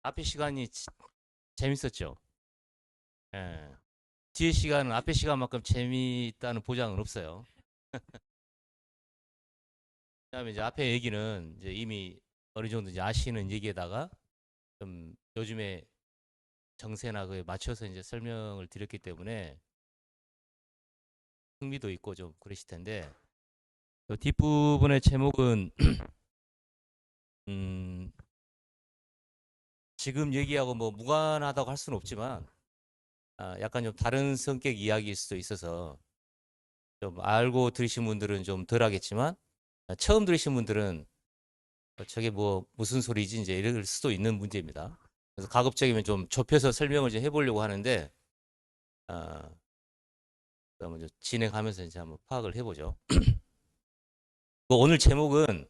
앞에 시간이 재밌었죠. 예. 뒤에 시간은 앞에 시간만큼 재미있다는 보장은 없어요. 그다음에 이제 앞에 얘기는 이제 이미 어느 정도 이제 아시는 얘기에다가 좀 요즘에 정세나 그에 맞춰서 이제 설명을 드렸기 때문에 흥미도 있고 좀 그러실 텐데 그 뒷부분의 제목은 음, 지금 얘기하고 뭐 무관하다고 할 수는 없지만 약간 좀 다른 성격 이야기일 수도 있어서 좀 알고 들으신 분들은 좀 덜 하겠지만 처음 들으신 분들은 저게 뭐 무슨 소리지 이제 이럴 수도 있는 문제입니다. 그래서 가급적이면 좀 좁혀서 설명을 좀 해보려고 하는데 아, 그러면 이제 진행하면서 이제 한번 파악을 해보죠. 뭐 오늘 제목은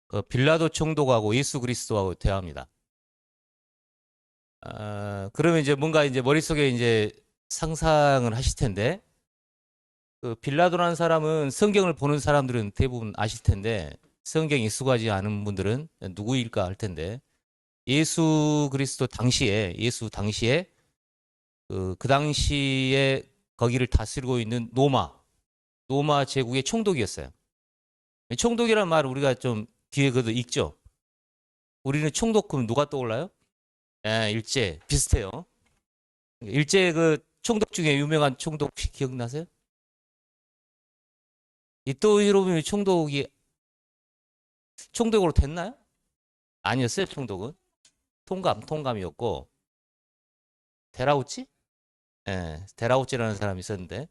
그 빌라도 총독하고 예수 그리스도하고 대화입니다. 그러면 이제 뭔가 이제 머릿속에 이제 상상을 하실 텐데 그 빌라도라는 사람은 성경을 보는 사람들은 대부분 아실 텐데 성경 익숙하지 않은 분들은 누구일까 할 텐데 예수 당시에 그 당시에 거기를 다스리고 있는 로마 제국의 총독이었어요. 총독이라는 말을 우리가 좀 뒤에 그도 읽죠. 우리는 총독 그럼 누가 떠올라요? 예, 일제 비슷해요. 일제 그 총독 중에 유명한 총독 혹시 기억나세요? 이토 히로부미 총독이 총독으로 됐나요? 아니었어요. 총독은 통감이었고 데라우치? 예, 데라우치라는 사람이 있었는데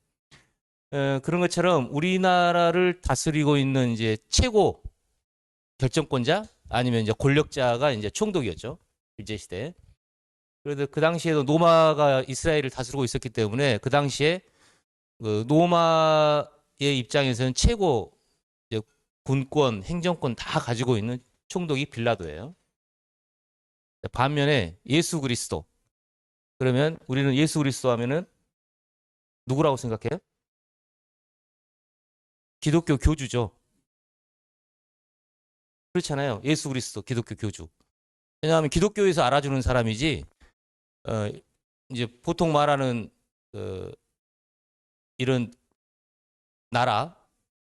그런 것처럼 우리나라를 다스리고 있는 이제 최고 결정권자 아니면 이제 권력자가 이제 총독이었죠. 일제 시대. 그래도 그 당시에도 노마가 이스라엘을 다스리고 있었기 때문에 그 당시에 그 노마의 입장에서는 최고 이제 군권, 행정권 다 가지고 있는 총독이 빌라도예요. 반면에 예수 그리스도. 그러면 우리는 예수 그리스도 하면은 누구라고 생각해요? 기독교 교주죠. 그렇잖아요. 예수 그리스도 기독교 교주. 왜냐하면 기독교에서 알아주는 사람이지 어, 이제 보통 말하는 그 이런 나라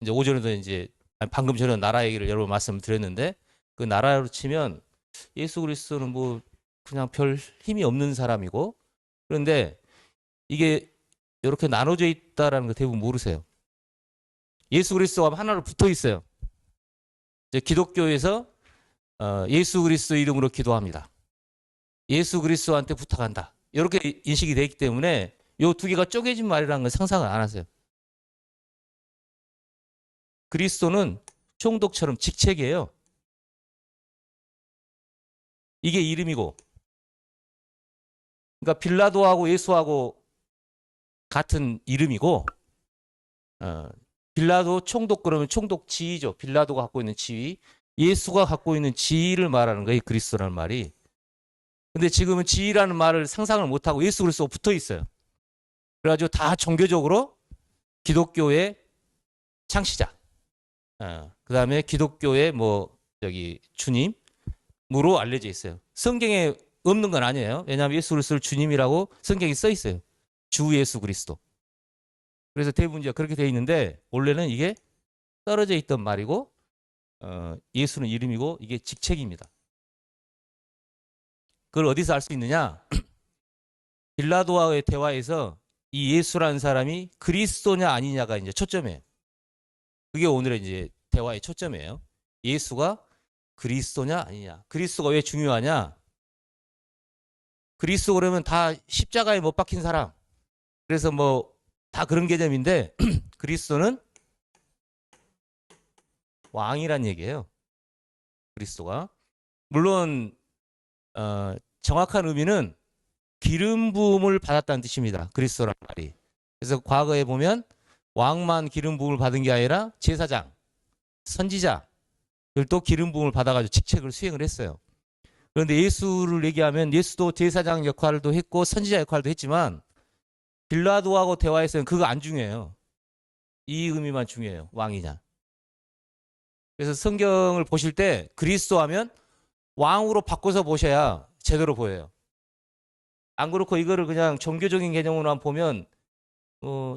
이제 오전에도 이제 방금 전에 나라 얘기를 여러 번 말씀드렸는데 그 나라로 치면 예수 그리스도는 뭐 그냥 별 힘이 없는 사람이고 그런데 이게 이렇게 나눠져 있다라는 거 대부분 모르세요. 예수 그리스도가 하나로 붙어 있어요. 이제 기독교에서 예수 그리스도 이름으로 기도합니다. 예수 그리스도한테 부탁한다. 이렇게 인식이 되기 때문에 이 두 개가 쪼개진 말이라는 걸 상상을 안 하세요. 그리스도는 총독처럼 직책이에요. 이게 이름이고 그러니까 빌라도하고 예수하고 같은 이름이고 어, 빌라도 총독 그러면 총독 지위죠. 빌라도가 갖고 있는 지위, 예수가 갖고 있는 지위를 말하는 거예요. 그리스도라는 말이. 근데 지금은 지위라는 말을 상상을 못하고 예수 그리스도가 붙어 있어요. 그래가지고 다 종교적으로 기독교의 창시자, 그 다음에 기독교의 뭐 여기 주님으로 알려져 있어요. 성경에 없는 건 아니에요. 왜냐하면 예수 그리스도를 주님이라고 성경에 써 있어요. 주 예수 그리스도. 그래서 대부분 이제 그렇게 돼 있는데 원래는 이게 떨어져 있던 말이고 예수는 이름이고 이게 직책입니다. 그걸 어디서 알 수 있느냐? 빌라도와의 대화에서 이 예수라는 사람이 그리스도냐 아니냐가 이제 초점이에요. 그게 오늘의 이제 대화의 초점이에요. 예수가 그리스도냐 아니냐. 그리스도가 왜 중요하냐? 그리스도 그러면 다 십자가에 못 박힌 사람. 그래서 뭐 다 그런 개념인데 그리스도는 왕이란 얘기예요. 그리스도가. 물론 정확한 의미는 기름 부음을 받았다는 뜻입니다. 그리스도란 말이. 그래서 과거에 보면 왕만 기름 부음을 받은 게 아니라 제사장, 선지자들도 기름 부음을 받아가지고 직책을 수행을 했어요. 그런데 예수를 얘기하면 예수도 제사장 역할도 했고 선지자 역할도 했지만 빌라도하고 대화에서는 그거 안 중요해요. 이 의미만 중요해요. 왕이냐. 그래서 성경을 보실 때 그리스도 하면 왕으로 바꿔서 보셔야 제대로 보여요. 안 그렇고 이거를 그냥 종교적인 개념으로만 보면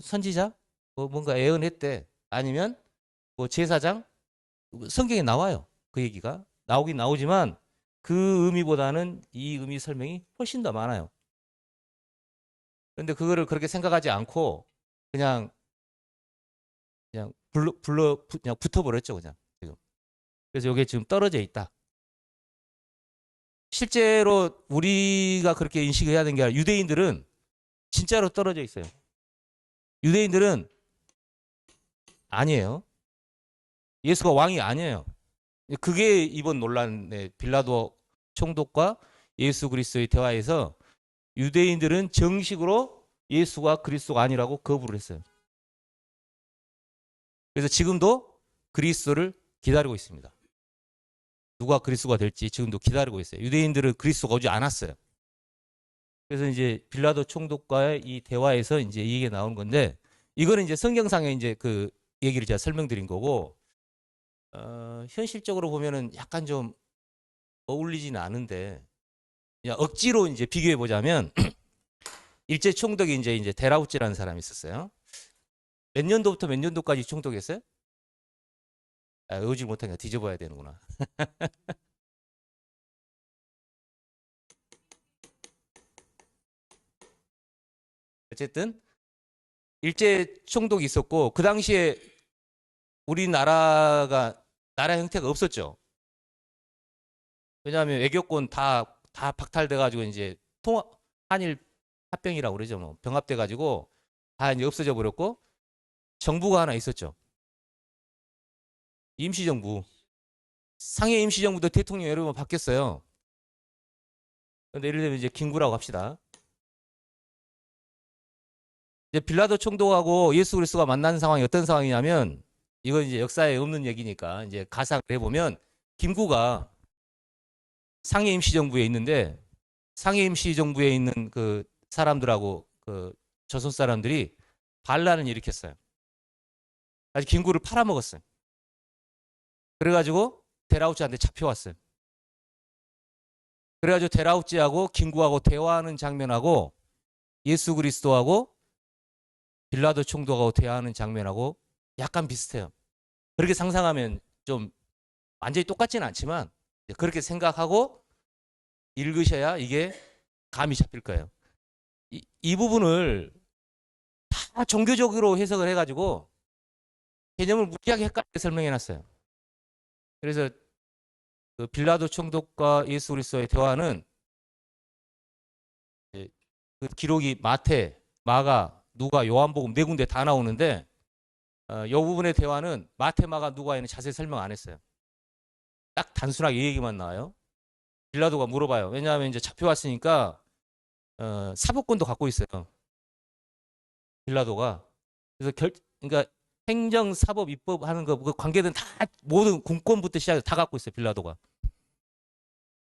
선지자? 뭔가 예언했대. 아니면 뭐 제사장? 성경에 나와요. 그 얘기가. 나오긴 나오지만 그 의미보다는 이 의미 설명이 훨씬 더 많아요. 그런데 그거를 그렇게 생각하지 않고 그냥 그냥 붙어버렸죠. 그냥 지금. 그래서 이게 지금 떨어져 있다. 실제로 우리가 그렇게 인식해야 되는 게 아니라 유대인들은 진짜로 떨어져 있어요. 유대인들은 아니에요. 예수가 왕이 아니에요. 그게 이번 논란의 빌라도 총독과 예수 그리스도의 대화에서 유대인들은 정식으로 예수가 그리스도가 아니라고 거부를 했어요. 그래서 지금도 그리스도를 기다리고 있습니다. 누가 그리스도가 될지 지금도 기다리고 있어요. 유대인들은 그리스도가 오지 않았어요. 그래서 이제 빌라도 총독과의 이 대화에서 이제 이 얘기가 나오는 건데 이거는 이제 성경상에 이제 그 얘기를 제가 설명드린 거고 현실적으로 보면은 약간 좀 어울리지는 않은데 그냥 억지로 이제 비교해 보자면 일제 총독이 이제 데라우찌라는 사람이 있었어요. 몇 년도부터 몇 년도까지 총독했어요? 외우질 못하니까 뒤져봐야 되는구나. 어쨌든 일제 총독이 있었고 그 당시에 우리나라가 나라 형태가 없었죠. 왜냐하면 외교권 다 박탈돼 가지고 이제 한일 합병이라고 그러죠. 뭐 병합돼 가지고 다 이제 없어져 버렸고 정부가 하나 있었죠. 임시정부. 상해 임시정부도 대통령 여러 번 바뀌었어요. 근데 예를 들면 이제 김구라고 합시다. 이제 빌라도 총독하고 예수 그리스도가 만난 상황이 어떤 상황이냐면 이건 이제 역사에 없는 얘기니까 이제 가상을 해보면 김구가 상해 임시정부에 있는데 상해 임시정부에 있는 그 사람들하고 그 조선 사람들이 반란을 일으켰어요. 아주 김구를 팔아먹었어요. 그래가지고 데라우찌한테 잡혀왔어요. 그래가지고 데라우찌하고 김구하고 대화하는 장면하고 예수 그리스도하고 빌라도 총독하고 대화하는 장면하고 약간 비슷해요. 그렇게 상상하면 좀 완전히 똑같지는 않지만 그렇게 생각하고 읽으셔야 이게 감이 잡힐 거예요. 이 부분을 다 종교적으로 해석을 해가지고 개념을 무지하게 헷갈리게 설명해놨어요. 그래서 그 빌라도 총독과 예수 그리스도의 대화는 그 기록이 마태, 마가, 누가, 요한복음 네 군데 다 나오는데 이 부분의 대화는 마태, 마가, 누가에는 자세히 설명 안 했어요. 딱 단순하게 이 얘기만 나와요. 빌라도가 물어봐요. 왜냐하면 이제 잡혀왔으니까 사법권도 갖고 있어요. 빌라도가. 그래서 그러니까 행정, 사법, 입법 하는 거 그 관계는 다 모든 공권부터 시작해서 다 갖고 있어요. 빌라도가.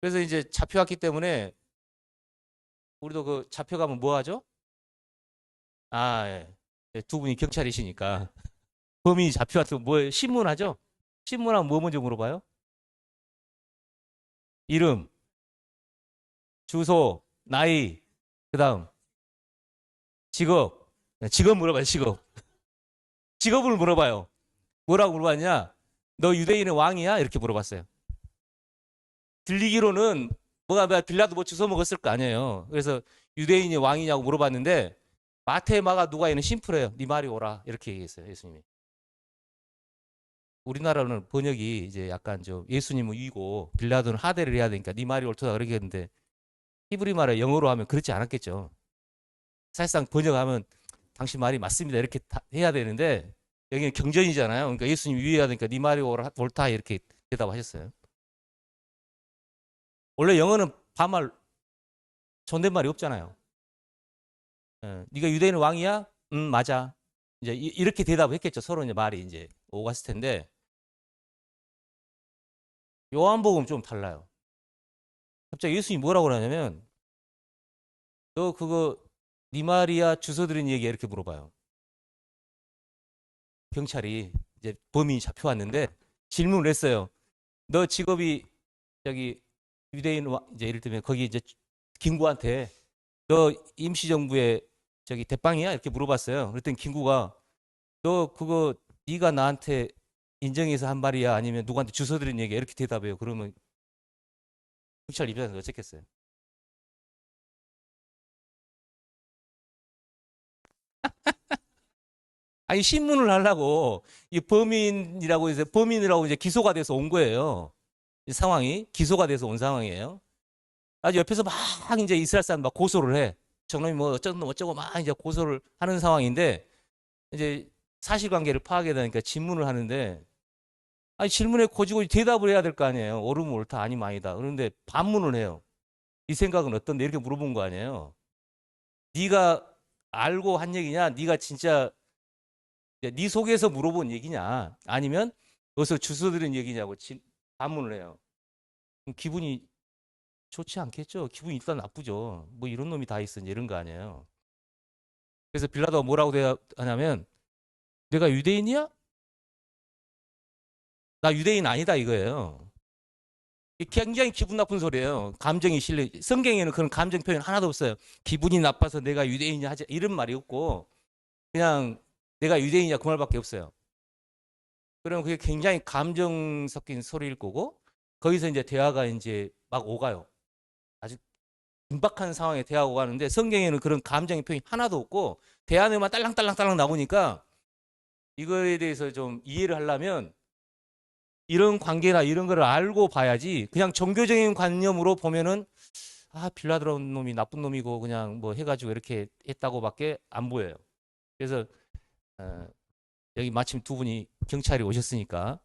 그래서 이제 잡혀왔기 때문에 우리도 그 잡혀가면 뭐 하죠? 예. 두 분이 경찰이시니까 범인이 잡혀왔으면 뭐 신문하죠? 신문하면 뭐 먼저 물어봐요? 이름, 주소, 나이, 그다음 직업. 직업 물어봐요. 직업. 직업을 물어봐요. 뭐라고 물어봤냐? 너 유대인의 왕이야? 이렇게 물어봤어요. 들리기로는 뭐가 빌라도 뭐 주워 먹었을 거 아니에요. 그래서 유대인이 왕이냐고 물어봤는데 마태, 마가, 누가에는 심플해요. 네 말이 오라 이렇게 얘기했어요. 예수님이. 우리나라는 번역이 이제 약간 좀 예수님은 위고 빌라도는 하대를 해야 되니까 네 말이 옳다 그러겠는데 히브리 말을 영어로 하면 그렇지 않았겠죠. 사실상 번역하면 당신 말이 맞습니다 이렇게 해야 되는데 여기는 경전이잖아요. 그러니까 예수님 위해야 되니까 네 말이 옳다 이렇게 대답하셨어요. 원래 영어는 반말 존댓말이 없잖아요. 네가 유대인 왕이야? 맞아. 이제 이렇게 대답을 했겠죠. 서로 이제 말이 이제 오갔을 텐데 요한복음 좀 달라요. 갑자기 예수님이 뭐라고 그러냐면 너 그거 네 말이야 주소 들은 얘기야 이렇게 물어봐요. 경찰이 이제 범인이 잡혀왔는데 질문을 했어요. 너 직업이 저기 유대인 이제 예를 들면 거기 이제 김구한테 너 임시정부의 저기 대빵이야 이렇게 물어봤어요. 그랬더니 김구가 너 그거 네가 나한테 인정해서 한 말이야 아니면 누구한테 주워 들은 얘기야 이렇게 대답해요. 그러면 경찰 입장에서 어쨌겠어요? 아니 신문을 하려고 이 범인이라고 해서 범인이라고 이제 기소가 돼서 온 거예요. 이 상황이 기소가 돼서 온 상황이에요. 아주 옆에서 막 이제 이스라엘 사람 막 고소를 해. 저놈이 뭐 어쩌고 어쩌고 막 이제 고소를 하는 상황인데 이제 사실관계를 파악해야 되니까 질문을 하는데 아니 질문에 고지고지 대답을 해야 될 거 아니에요. 옳으면 옳다 아니면 아니다. 그런데 반문을 해요. 이 생각은 어떤데 이렇게 물어본 거 아니에요. 네가 알고 한 얘기냐? 네가 진짜 네 속에서 물어본 얘기냐? 아니면 어디서 주워 들은 얘기냐고 반문을 해요. 그럼 기분이 좋지 않겠죠? 기분이 일단 나쁘죠. 뭐 이런 놈이 다 있어 이런 거 아니에요. 그래서 빌라도가 뭐라고 대답하냐면 내가 유대인이야? 나 유대인 아니다 이거예요. 굉장히 기분 나쁜 소리예요. 감정이 실려. 성경에는 그런 감정 표현 하나도 없어요. 기분이 나빠서 내가 유대인이냐 하지 이런 말이 없고 그냥 내가 유대인이냐 그 말밖에 없어요. 그러면 그게 굉장히 감정 섞인 소리일 거고 거기서 이제 대화가 이제 막 오가요. 아주 긴박한 상황에 대화가 오가는데 성경에는 그런 감정의 표현이 하나도 없고 대화내만 딸랑딸랑딸랑 나오니까 이거에 대해서 좀 이해를 하려면 이런 관계나 이런 거를 알고 봐야지 그냥 종교적인 관념으로 보면은 아 빌라도 놈이 나쁜 놈이고 그냥 뭐 해가지고 이렇게 했다고밖에 안 보여요. 그래서 어, 여기 마침 두 분이 경찰이 오셨으니까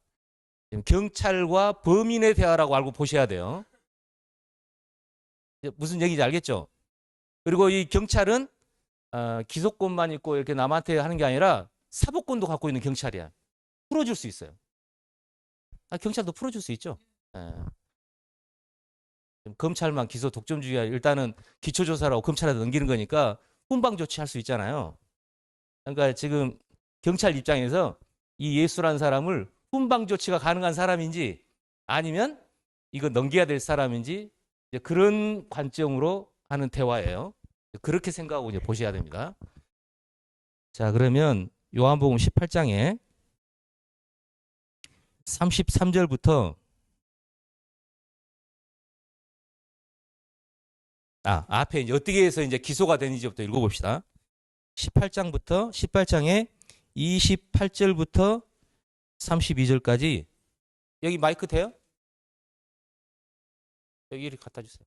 경찰과 범인의 대화라고 알고 보셔야 돼요. 무슨 얘기인지 알겠죠? 그리고 이 경찰은 기소권만 있고 이렇게 남한테 하는 게 아니라 사법권도 갖고 있는 경찰이야. 풀어줄 수 있어요. 경찰도 풀어줄 수 있죠. 예. 검찰만 기소 독점주의야. 일단은 기초조사라고 검찰한테 넘기는 거니까 훈방 조치할 수 있잖아요. 그러니까 지금 경찰 입장에서 이 예수라는 사람을 훈방 조치가 가능한 사람인지 아니면 이거 넘겨야 될 사람인지 그런 관점으로 하는 대화예요. 그렇게 생각하고 이제 보셔야 됩니다. 자, 그러면 요한복음 18장에 33절부터 앞에 이제 어떻게 해서 이제 기소가 되는지부터 읽어봅시다. 18장에 28절부터 32절까지 여기 마이크 돼요? 여기 이렇게 갖다 주세요.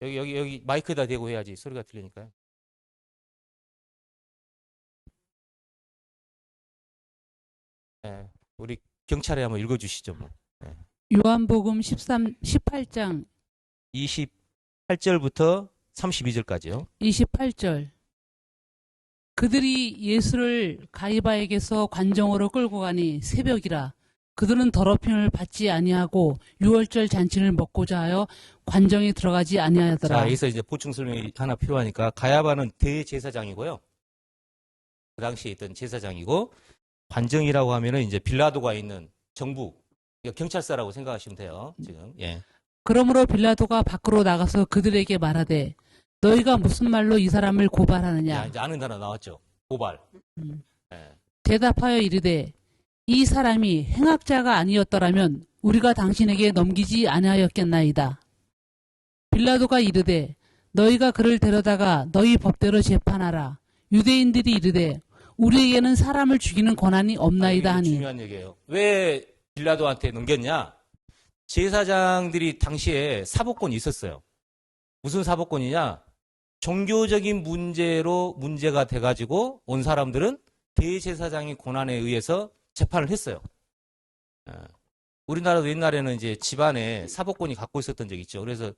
여기 마이크에다 대고 해야지 소리가 들리니까요. 네, 우리 경찰에 한번 읽어주시죠. 뭐. 네. 요한복음 18장 28절부터 32절까지요. 28절. 그들이 예수를 가이바에게서 관정으로 끌고 가니 새벽이라. 그들은 더럽힘을 받지 아니하고 유월절 잔치를 먹고자 하여 관정에 들어가지 아니하더라. 자, 여기서 이제 보충 설명이 하나 필요하니까 가야바는 대제사장이고요. 그 당시에 있던 제사장이고 관정이라고 하면은 이제 빌라도가 있는 정부 경찰서라고 생각하시면 돼요. 지금 예. 그러므로 빌라도가 밖으로 나가서 그들에게 말하되 너희가 무슨 말로 이 사람을 고발하느냐. 야, 이제 아는 단어 나왔죠. 고발. 예. 대답하여 이르되 이 사람이 행악자가 아니었더라면 우리가 당신에게 넘기지 아니하였겠나이다. 빌라도가 이르되 너희가 그를 데려다가 너희 법대로 재판하라. 유대인들이 이르되 우리에게는 사람을 죽이는 권한이 없나이다 하니. 중요한 얘기예요. 왜 빌라도한테 넘겼냐? 제사장들이 당시에 사법권이 있었어요. 무슨 사법권이냐? 종교적인 문제로 문제가 돼가지고 온 사람들은 대제사장의 권한에 의해서 재판을 했어요. 우리나라도 옛날에는 이제 집안에 사법권이 갖고 있었던 적이 있죠. 그래서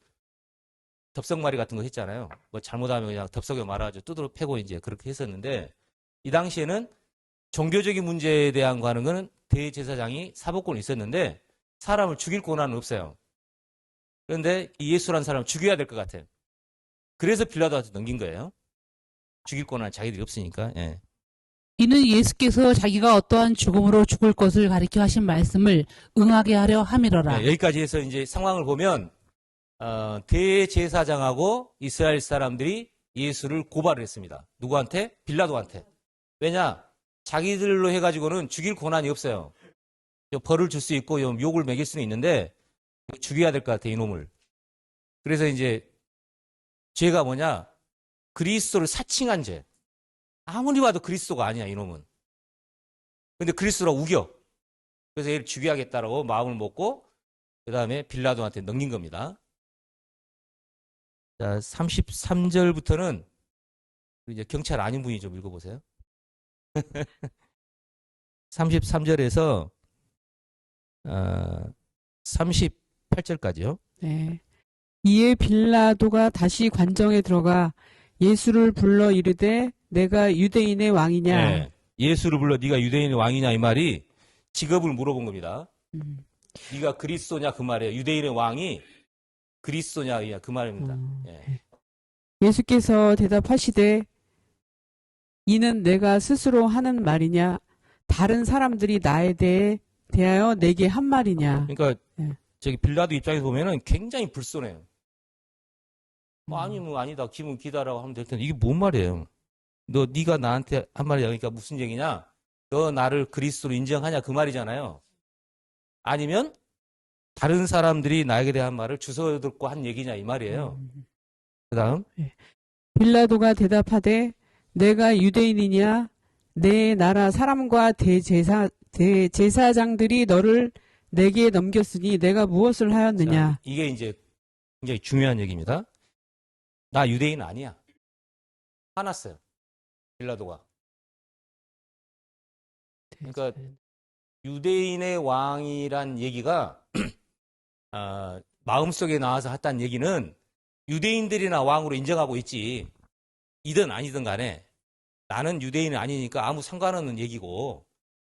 덥석말이 같은 거 했잖아요. 뭐 잘못하면 그냥 덥석에 말아가지고 두드러 패고 이제 그렇게 했었는데 이 당시에는 종교적인 문제에 대한 거 하는 거는 대제사장이 사법권이 있었는데 사람을 죽일 권한은 없어요. 그런데 이 예수라는 사람을 죽여야 될 것 같아요. 그래서 빌라도한테 넘긴 거예요. 죽일 권한은 자기들이 없으니까. 예. 이는 예수께서 자기가 어떠한 죽음으로 죽을 것을 가리켜 하신 말씀을 응하게 하려 함이로라. 예, 여기까지 해서 이제 상황을 보면 대제사장하고 이스라엘 사람들이 예수를 고발을 했습니다. 누구한테? 빌라도한테. 왜냐? 자기들로 해가지고는 죽일 권한이 없어요. 벌을 줄 수 있고 욕을 먹일 수는 있는데 죽여야 될 것 같아, 이놈을. 그래서 이제 죄가 뭐냐? 그리스도를 사칭한 죄. 아무리 봐도 그리스도가 아니야, 이놈은. 근데 그리스도라고 우겨. 그래서 얘를 죽여야겠다라고 마음을 먹고 그 다음에 빌라도한테 넘긴 겁니다. 자, 33절부터는 이제 경찰 아닌 분이 좀 읽어보세요. 33절에서 38절까지요. 네. 이에 빌라도가 다시 관정에 들어가 예수를 불러 이르되 내가 유대인의 왕이냐. 네. 예수를 불러 네가 유대인의 왕이냐 이 말이 직업을 물어본 겁니다. 네가 그리스도냐 그 말이에요. 유대인의 왕이 그리스도냐 그 말입니다. 예. 예수께서 대답하시되 이는 내가 스스로 하는 말이냐 다른 사람들이 나에 대하여 내게 한 말이냐. 그러니까 예. 저기 빌라도 입장에서 보면은 굉장히 불손해요. 아니면 아니다 기분 기다라고 하면 될 텐데 이게 뭔 말이에요? 네가 나한테 한 말이야. 그러니까 무슨 얘기냐? 너 나를 그리스도로 인정하냐 그 말이잖아요. 아니면 다른 사람들이 나에게 대한 말을 주워 듣고 한 얘기냐 이 말이에요. 그다음 빌라도가 대답하되 내가 유대인이냐 내 나라 사람과 대제사장들이 너를 내게 넘겼으니 내가 무엇을 하였느냐. 자, 이게 이제 굉장히 중요한 얘기입니다. 나 유대인 아니야. 화났어요. 빌라도가. 그러니까 유대인의 왕이란 얘기가 마음속에 나와서 했다는 얘기는 유대인들이나 왕으로 인정하고 있지. 이든 아니든 간에 나는 유대인이 아니니까 아무 상관없는 얘기고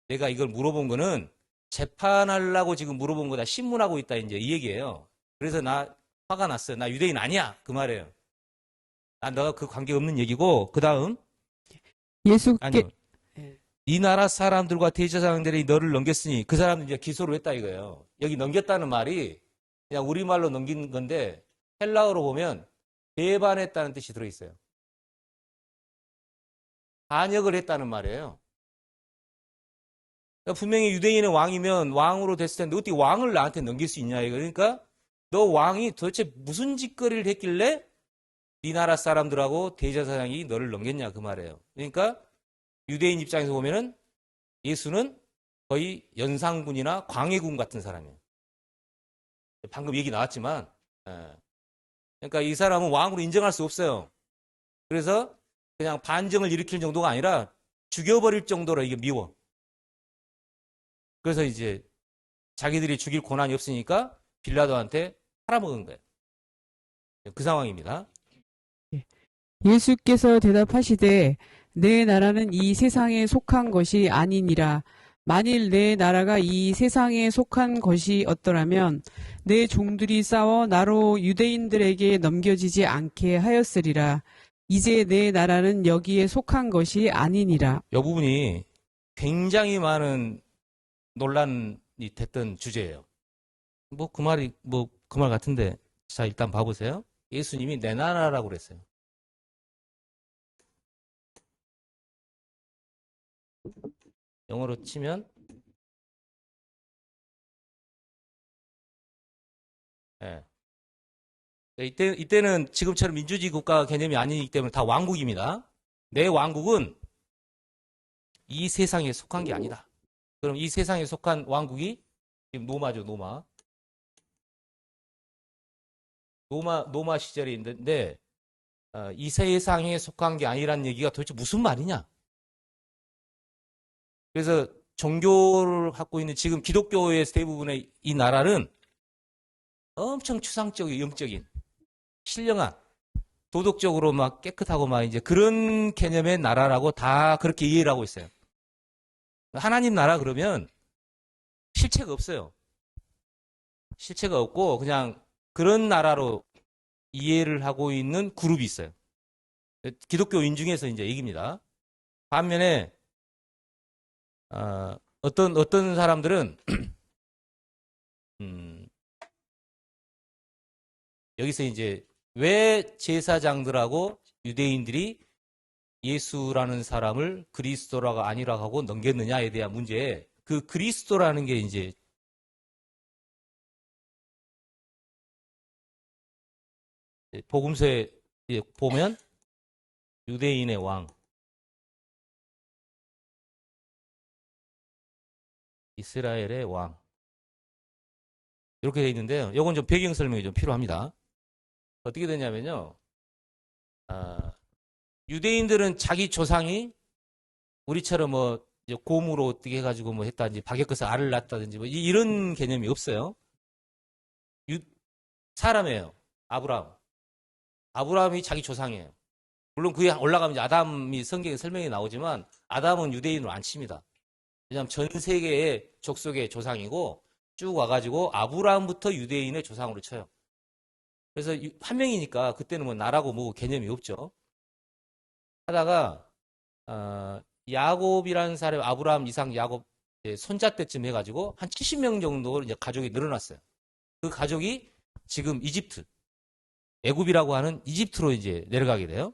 내가 이걸 물어본 거는 재판하려고 지금 물어본 거다. 신문하고 있다 이제 이 얘기예요. 그래서 나 화가 났어요. 나 유대인 아니야. 그 말이에요. 난 너가 그 관계 없는 얘기고 그 다음 예수께 아니요. 이 나라 사람들과 대제사장들이 너를 넘겼으니 그 사람들 이제 기소를 했다 이거예요. 여기 넘겼다는 말이 그냥 우리말로 넘긴 건데 헬라어로 보면 배반했다는 뜻이 들어있어요. 반역을 했다는 말이에요. 그러니까 분명히 유대인의 왕이면 왕으로 됐을 텐데 어떻게 왕을 나한테 넘길 수 있냐 이거. 그러니까 너 왕이 도대체 무슨 짓거리를 했길래 네 나라 사람들하고 대제사장이 너를 넘겼냐 그 말이에요. 그러니까 유대인 입장에서 보면은 예수는 거의 연산군이나 광해군 같은 사람이에요. 방금 얘기 나왔지만, 그러니까 이 사람은 왕으로 인정할 수 없어요. 그래서 그냥 반정을 일으킬 정도가 아니라 죽여버릴 정도로 이게 미워. 그래서 이제 자기들이 죽일 권한이 없으니까 빌라도한테 팔아먹은 거예요. 그 상황입니다. 예수께서 대답하시되 내 나라는 이 세상에 속한 것이 아니니라. 만일 내 나라가 이 세상에 속한 것이었더라면 내 종들이 싸워 나로 유대인들에게 넘겨지지 않게 하였으리라. 이제 내 나라는 여기에 속한 것이 아니니라. 이 부분이 굉장히 많은 논란이 됐던 주제예요. 뭐 그 말이 뭐 그 말 같은데 자 일단 봐보세요. 예수님이 내 나라라고 그랬어요. 영어로 치면 예. 이때는 지금처럼 민주주의 국가 개념이 아니기 때문에 다 왕국입니다. 내 왕국은 이 세상에 속한 게 아니다. 그럼 이 세상에 속한 왕국이 지금 노마죠, 노마. 노마 시절에 있는데 이 세상에 속한 게 아니라는 얘기가 도대체 무슨 말이냐? 그래서 종교를 갖고 있는 지금 기독교의 대부분의 이 나라는 엄청 추상적이고 영적인 신령한 도덕적으로 막 깨끗하고 막 이제 그런 개념의 나라라고 다 그렇게 이해를 하고 있어요. 하나님 나라 그러면 실체가 없어요. 실체가 없고 그냥 그런 나라로 이해를 하고 있는 그룹이 있어요. 기독교인 중에서 이제 얘기입니다. 반면에 어떤 사람들은 여기서 이제 왜 제사장들하고 유대인들이 예수라는 사람을 그리스도라고 아니라고 하고 넘겼느냐에 대한 문제에 그 그리스도라는 게 이제 복음서에 보면 유대인의 왕, 이스라엘의 왕 이렇게 돼 있는데요. 이건 좀 배경 설명이 좀 필요합니다. 어떻게 되냐면요. 유대인들은 자기 조상이 우리처럼 뭐 이제 곰으로 어떻게 해가지고 뭐 했다든지 박역해서 알을 낳았다든지 뭐 이런 개념이 없어요. 사람이에요. 아브라함이 자기 조상이에요. 물론 그에 올라가면 이제 아담이 성경에 설명이 나오지만 아담은 유대인으로 안 칩니다. 왜냐하면 전 세계의 족속의 조상이고 쭉 와가지고 아브라함부터 유대인의 조상으로 쳐요. 그래서 한 명이니까 그때는 뭐 나라고 뭐고 개념이 없죠. 하다가 야곱이라는 사람이 아브라함, 이삭, 야곱 손자 때쯤 해가지고 한 70명 정도 이제 가족이 늘어났어요. 그 가족이 지금 이집트, 애굽이라고 하는 이집트로 이제 내려가게 돼요.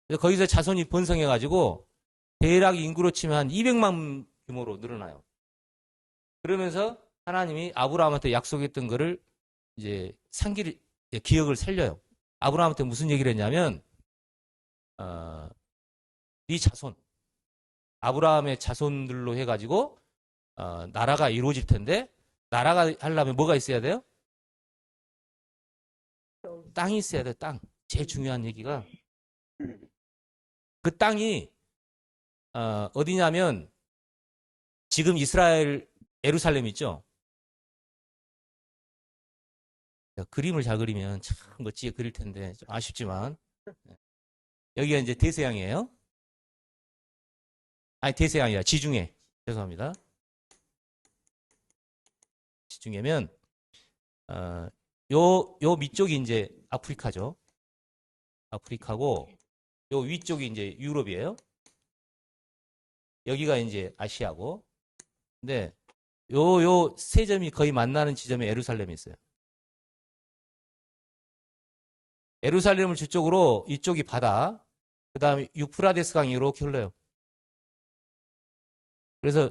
그래서 거기서 자손이 번성해가지고 대략 인구로 치면 한 200만 규모로 늘어나요. 그러면서 하나님이 아브라함한테 약속했던 거를 이제 기억을 살려요. 아브라함한테 무슨 얘기를 했냐면, 네 자손, 아브라함의 자손들로 해가지고 나라가 이루어질 텐데 나라가 하려면 뭐가 있어야 돼요? 땅이 있어야 돼요. 땅. 제일 중요한 얘기가 그 땅이 어디냐면 지금 이스라엘 예루살렘 있죠? 그림을 잘 그리면 참 멋지게 그릴 텐데 좀 아쉽지만 여기가 이제 대서양이에요. 아니 대서양이 아니라 지중해. 죄송합니다. 지중해면 요 밑쪽이 이제 아프리카죠. 아프리카고 요 위쪽이 이제 유럽이에요. 여기가 이제 아시아고. 근데 요 세 점이 거의 만나는 지점에 예루살렘이 있어요. 예루살렘을 저쪽으로 이쪽이 바다, 그 다음에 유프라데스 강이 이렇게 흘러요. 그래서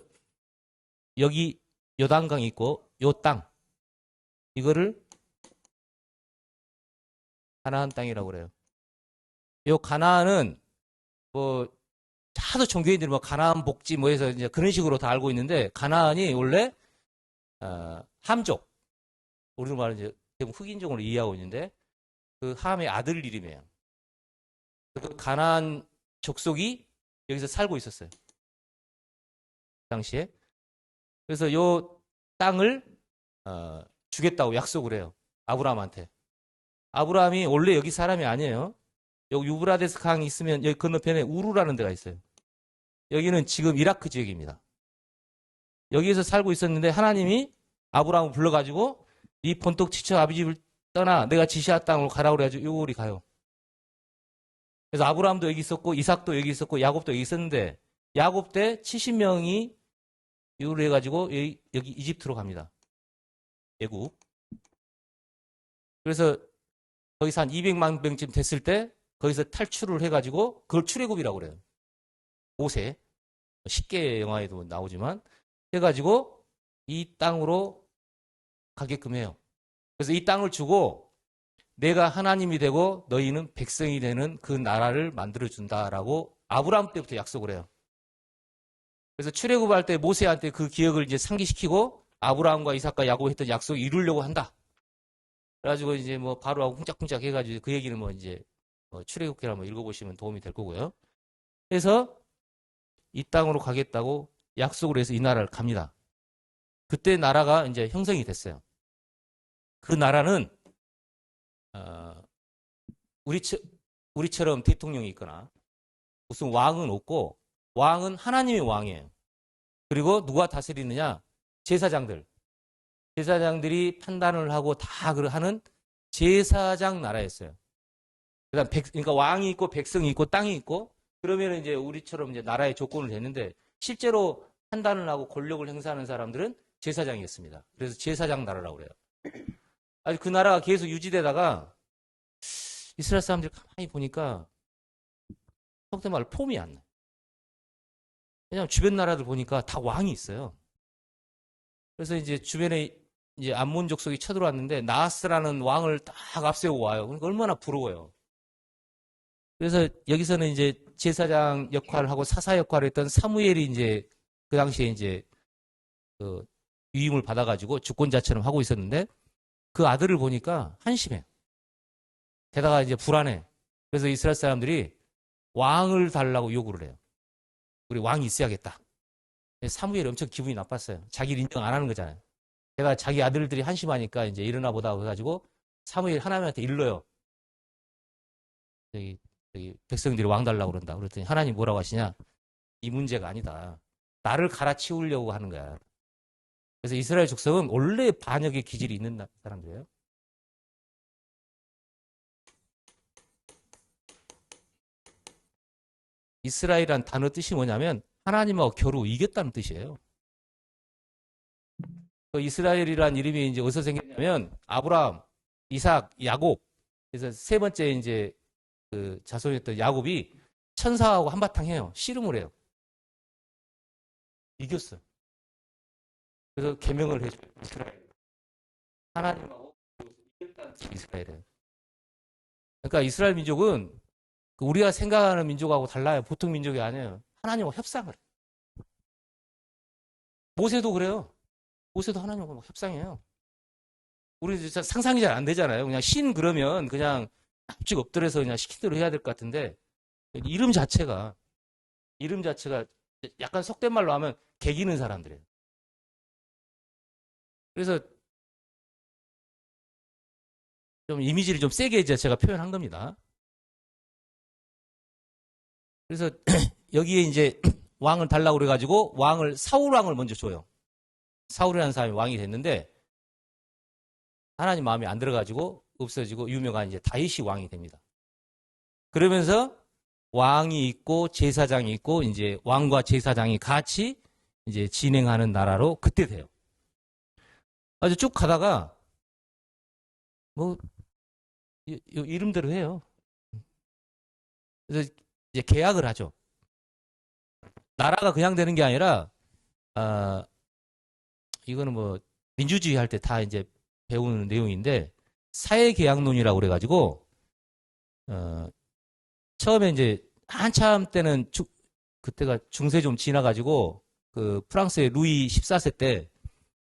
여기 요단강이 있고 요 땅, 이거를 가나안 땅이라고 그래요. 요 가나안은 뭐 하도 종교인들이 뭐 가나안 복지 뭐 해서 이제 그런 식으로 다 알고 있는데 가나안이 원래 함족, 우리로 말하는 이제 대부분 흑인종으로 이해하고 있는데 그 함의 아들 이름이에요. 그 가나안 족속이 여기서 살고 있었어요. 당시에. 그래서 요 땅을 주겠다고 약속을 해요. 아브라함한테. 아브라함이 원래 여기 사람이 아니에요. 여기 유브라데스 강이 있으면 여기 건너편에 우루라는 데가 있어요. 여기는 지금 이라크 지역입니다. 여기에서 살고 있었는데 하나님이 아브라함을 불러가지고 이 본토 지쳐 아비 집을 떠나 내가 지시한 땅으로 가라고 그래가지고 요리 가요. 그래서 아브라함도 여기 있었고 이삭도 여기 있었고 야곱도 여기 있었는데 야곱 때 70명이 이후로 해가지고 여기 이집트로 갑니다. 애국. 그래서 거기서 한 200만 명쯤 됐을 때 거기서 탈출을 해가지고 그걸 출애굽이라고 그래요. 모세. 쉽게 영화에도 나오지만 해가지고 이 땅으로 가게끔 해요. 그래서 이 땅을 주고 내가 하나님이 되고 너희는 백성이 되는 그 나라를 만들어준다라고 아브라함 때부터 약속을 해요. 그래서 출애굽할 때 모세한테 그 기억을 이제 상기시키고 아브라함과 이삭과 야곱이 했던 약속을 이루려고 한다. 그래가지고 이제 뭐 바로하고 쿵짝쿵짝 해가지고 그 얘기는 뭐 이제 출애굽기를 한번 읽어보시면 도움이 될 거고요. 그래서 이 땅으로 가겠다고 약속을 해서 이 나라를 갑니다. 그때 나라가 이제 형성이 됐어요. 그 나라는 우리처럼 대통령이 있거나 무슨 왕은 없고 왕은 하나님의 왕이에요. 그리고 누가 다스리느냐? 제사장들. 제사장들이 판단을 하고 다 하는 제사장 나라였어요. 그러니까 왕이 있고 백성이 있고 땅이 있고 그러면 이제 우리처럼 이제 나라의 조건을 됐는데 실제로 판단을 하고 권력을 행사하는 사람들은 제사장이었습니다. 그래서 제사장 나라라고 그래요. 아주 그 나라가 계속 유지되다가 이스라엘 사람들이 가만히 보니까 속된 말로 폼이 안 나요. 왜냐하면 주변 나라들 보니까 다 왕이 있어요. 그래서 이제 주변에 이제 암몬 족속이 쳐들어왔는데 나하스라는 왕을 딱 앞세우고 와요. 그러니까 얼마나 부러워요. 그래서 여기서는 이제 제사장 역할을 하고 사사 역할을 했던 사무엘이 이제 그 당시에 이제 그 위임을 받아가지고 주권자처럼 하고 있었는데 그 아들을 보니까 한심해. 게다가 이제 불안해. 그래서 이스라엘 사람들이 왕을 달라고 요구를 해요. 우리 왕이 있어야겠다. 사무엘이 엄청 기분이 나빴어요. 자기를 인정 안 하는 거잖아요. 게다가 자기 아들들이 한심하니까 이제 일어나 보다 해가지고 사무엘 하나님한테 일러요. 저기 백성들이 왕 달라고 그런다. 그랬더니 하나님 뭐라고 하시냐? 이 문제가 아니다. 나를 갈아치우려고 하는 거야. 그래서 이스라엘 족속은 원래 반역의 기질이 있는 사람들이에요. 이스라엘이란 단어 뜻이 뭐냐면 하나님하고 겨루 이겼다는 뜻이에요. 그 이스라엘이란 이름이 이제 어디서 생겼냐면 아브라함, 이삭, 야곱. 그래서 세 번째 이제 그 자손이었던 야곱이 천사하고 한바탕 해요. 씨름을 해요. 이겼어요. 그래서 계명을 해줘요. 이스라엘. 하나님하고 이겼다는 뜻이 이스라엘이에요. 그러니까 이스라엘 민족은 우리가 생각하는 민족하고 달라요. 보통 민족이 아니에요. 하나님하고 협상을 해요. 모세도 그래요. 모세도 하나님하고 막 협상해요. 우리 진짜 상상이 잘 안 되잖아요. 그냥 신 그러면 그냥 납죽 엎드려서 그냥 시킨 대로 해야 될 것 같은데 이름 자체가 약간 속된 말로 하면 개기는 사람들이에요. 그래서 좀 이미지를 좀 세게 이제 제가 표현한 겁니다. 그래서 여기에 이제 왕을 달라고 그래가지고 사울 왕을 먼저 줘요. 사울이라는 사람이 왕이 됐는데 하나님 마음에 안 들어가지고 없어지고 유명한 이제 다윗이 왕이 됩니다. 그러면서 왕이 있고 제사장이 있고 이제 왕과 제사장이 같이 이제 진행하는 나라로 그때 돼요. 아주 쭉 가다가 뭐 이름대로 해요. 그래서 이제 계약을 하죠. 나라가 그냥 되는 게 아니라 이거는 뭐 민주주의 할 때 다 이제 배우는 내용인데 사회계약론이라고 그래가지고 처음에 이제 한참 때는 그때가 중세 좀 지나가지고 그 프랑스의 루이 14세 때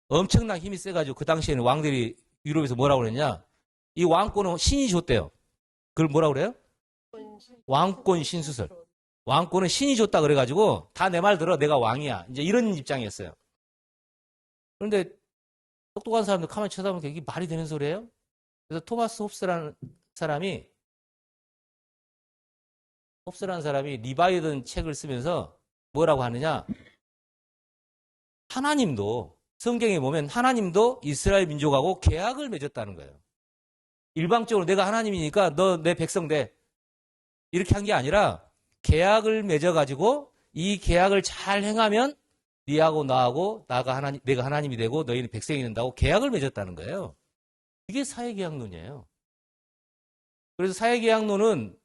엄청난 힘이 세가지고 그 당시에는 왕들이 유럽에서 뭐라고 그랬냐? 이 왕권은 신이 줬대요. 그걸 뭐라고 그래요? 왕권 신수설. 왕권은 신이 줬다 그래가지고 다 내 말 들어 내가 왕이야. 이제 이런 입장이었어요. 그런데 똑똑한 사람들 가만히 쳐다보니까 이게 말이 되는 소리예요? 그래서 토마스 홉스라는 사람이 리바이든 책을 쓰면서 뭐라고 하느냐? 하나님도 성경에 보면 하나님도 이스라엘 민족하고 계약을 맺었다는 거예요. 일방적으로 내가 하나님이니까 너 내 백성 돼. 이렇게 한 게 아니라 계약을 맺어가지고 이 계약을 잘 행하면 니하고 나하고 내가 하나님이 되고 너희는 백성이 된다고 계약을 맺었다는 거예요. 이게 사회계약론이에요. 그래서 사회계약론은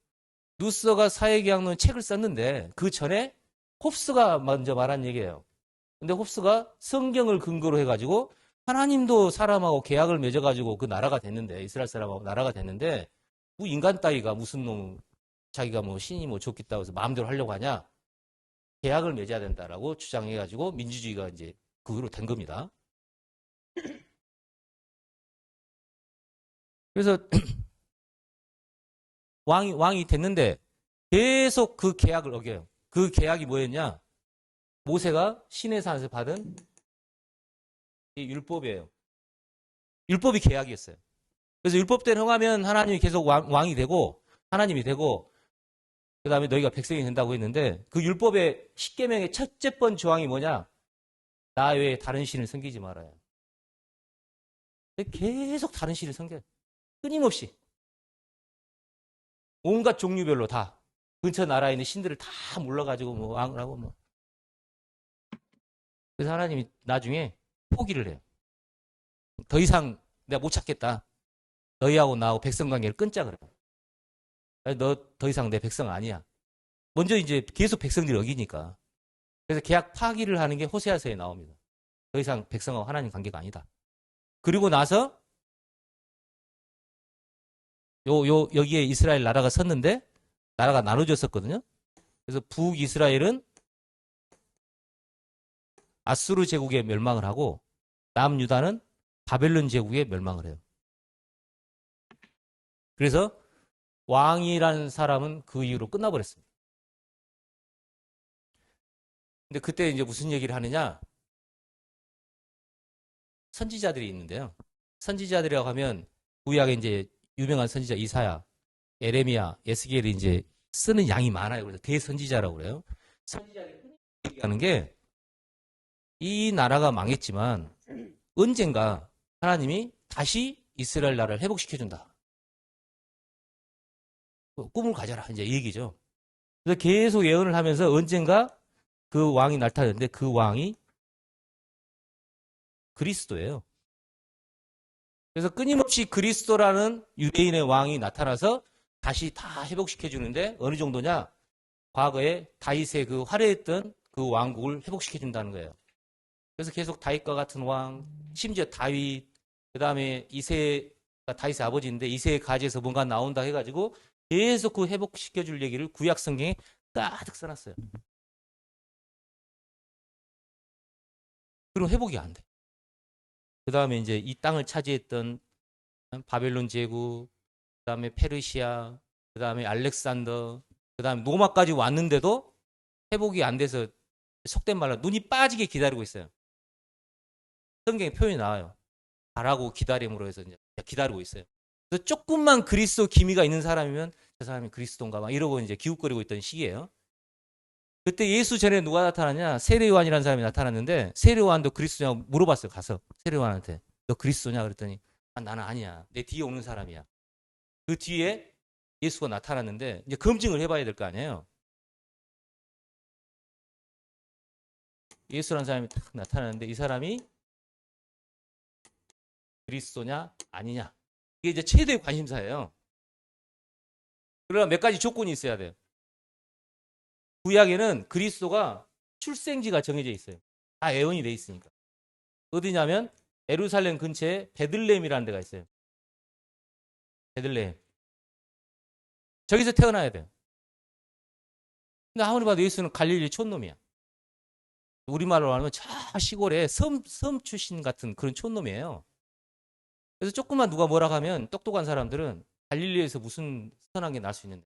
루서가 사회계약론 책을 썼는데 그 전에 홉스가 먼저 말한 얘기예요. 근데 홉스가 성경을 근거로 해가지고 하나님도 사람하고 계약을 맺어가지고 그 나라가 됐는데 이스라엘 사람하고 나라가 됐는데 뭐 인간 따위가 무슨 놈 자기가 뭐 신이 뭐 좋겠다고 해서 마음대로 하려고 하냐? 계약을 맺어야 된다라고 주장해가지고 민주주의가 이제 그 후로 된 겁니다. 그래서 왕이 됐는데 계속 그 계약을 어겨요. 그 계약이 뭐였냐? 모세가 시내산에서 받은 이 율법이에요. 율법이 계약이었어요. 그래서 율법대로 행하면 하나님이 계속 왕이 되고 하나님이 되고 그 다음에 너희가 백성이 된다고 했는데 그 율법의 10계명의 첫째 번 조항이 뭐냐? 나 외에 다른 신을 섬기지 말아요. 계속 다른 신을 섬겨요. 끊임없이. 온갖 종류별로 다. 근처 나라에 있는 신들을 다 몰라가지고 뭐 왕하고 뭐. 그래서 하나님이 나중에 포기를 해요. 더 이상 내가 못 찾겠다. 너희하고 나하고 백성 관계를 끊자 그래요. 너 더 이상 내 백성 아니야. 먼저 이제 계속 백성들이 어기니까. 그래서 계약 파기를 하는 게 호세아서에 나옵니다. 더 이상 백성하고 하나님 관계가 아니다. 그리고 나서 여기에 이스라엘 나라가 섰는데 나라가 나눠졌었거든요. 그래서 북이스라엘은 아수르 제국에 멸망을 하고 남유다는 바벨론 제국에 멸망을 해요. 그래서 왕이라는 사람은 그 이후로 끝나버렸습니다. 근데 그때 이제 무슨 얘기를 하느냐? 선지자들이 있는데요. 선지자들이라고 하면 구약에 이제 유명한 선지자 이사야, 에레미야, 에스겔이 이제 쓰는 양이 많아요. 그래서 대선지자라고 그래요. 선지자들이 얘기하는 게 이 나라가 망했지만 언젠가 하나님이 다시 이스라엘 나라를 회복시켜준다. 꿈을 가져라. 이제 이 얘기죠. 그래서 계속 예언을 하면서 언젠가 그 왕이 나타나는데 그 왕이 그리스도예요. 그래서 끊임없이 그리스도라는 유대인의 왕이 나타나서 다시 다 회복시켜주는데 어느 정도냐? 과거에 다윗의 그 화려했던 그 왕국을 회복시켜준다는 거예요. 그래서 계속 다윗과 같은 왕, 심지어 다윗, 그 다음에 이새가 다윗의 아버지인데 이새의 가지에서 뭔가 나온다 해가지고 계속 그 회복시켜줄 얘기를 구약 성경에 가득 써놨어요. 그럼 회복이 안 돼. 그 다음에 이제 이 땅을 차지했던 바벨론 제국, 그 다음에 페르시아, 그 다음에 알렉산더, 그 다음에 로마까지 왔는데도 회복이 안 돼서 속된 말로 눈이 빠지게 기다리고 있어요. 성경에 표현이 나와요. 바라고 기다림으로 해서 이제 기다리고 있어요. 그래서 조금만 그리스도 기미가 있는 사람이면 저 사람이 그리스도인가 막 이러고 이제 기웃거리고 있던 시기예요. 그때 예수 전에 누가 나타나냐? 세례요한이라는 사람이 나타났는데 세례요한도 그리스도냐고 물어봤어요. 가서 세례요한한테 너 그리스도냐? 그랬더니 나는 아니야. 내 뒤에 오는 사람이야. 그 뒤에 예수가 나타났는데 이제 검증을 해봐야 될 거 아니에요. 예수라는 사람이 딱 나타나는데 이 사람이 그리스도냐 아니냐 이게 이제 최대의 관심사예요. 그러나 몇 가지 조건이 있어야 돼요. 구약에는 그리스도가 출생지가 정해져 있어요. 다 예언이 돼 있으니까. 어디냐면 예루살렘 근처에 베들레헴이라는 데가 있어요. 베들레헴. 저기서 태어나야 돼요. 근데 아무리 봐도 예수는 갈릴리 촌놈이야. 우리말로 하면 저 시골에 섬 출신 같은 그런 촌놈이에요. 그래서 조금만 누가 뭐라 하면 똑똑한 사람들은 갈릴리에서 무슨 선한 게 날 수 있는데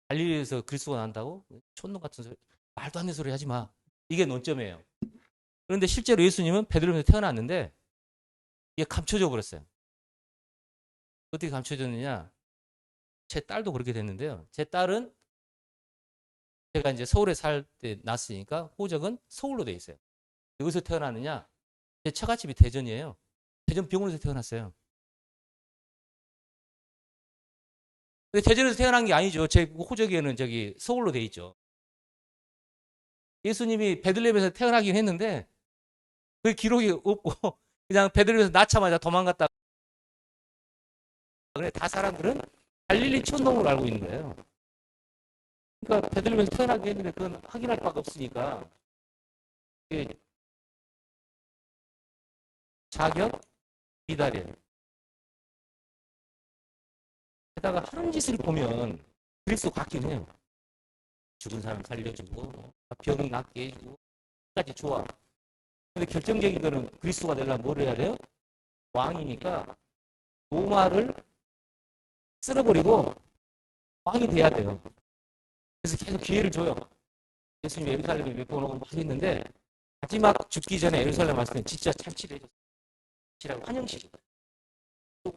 갈릴리에서 그리스도가 난다고? 촌놈 같은 소리, 말도 안 되는 소리 하지 마. 이게 논점이에요. 그런데 실제로 예수님은 베들레헴에서 태어났는데 이게 감춰져 버렸어요. 어떻게 감춰졌느냐? 제 딸도 그렇게 됐는데요. 제 딸은 제가 이제 서울에 살 때 낳았으니까 호적은 서울로 돼 있어요. 여기서 태어났느냐? 제 처갓집이 대전이에요. 대전 병원에서 태어났어요. 근데 대전에서 태어난 게 아니죠. 제 호적에는 저기 서울로 돼 있죠. 예수님이 베들레헴에서 태어나긴 했는데 그 기록이 없고 그냥 베들레헴에서 낳자마자 도망갔다. 그래 다 사람들은 갈릴리 촌놈으로 알고 있는 거예요. 그러니까 베들레헴에서 태어나긴 했는데 그건 확인할 바가 없으니까 자격 미달이에요. 게다가 하는 짓을 보면 그리스도 같긴 해요. 죽은 사람 살려주고 병 낫게 해주고 까지 좋아. 근데 결정적인 거는 그리스도가 되려면 뭘 해야 돼요? 왕이니까 로마를 쓸어버리고 왕이 돼야 돼요. 그래서 계속 기회를 줘요. 예수님이 예루살렘에 몇 번 오고 했는데 마지막 죽기 전에 예루살렘 왔을 때 진짜 참치를 해줬어요. 참치라고 환영식이거든요. 또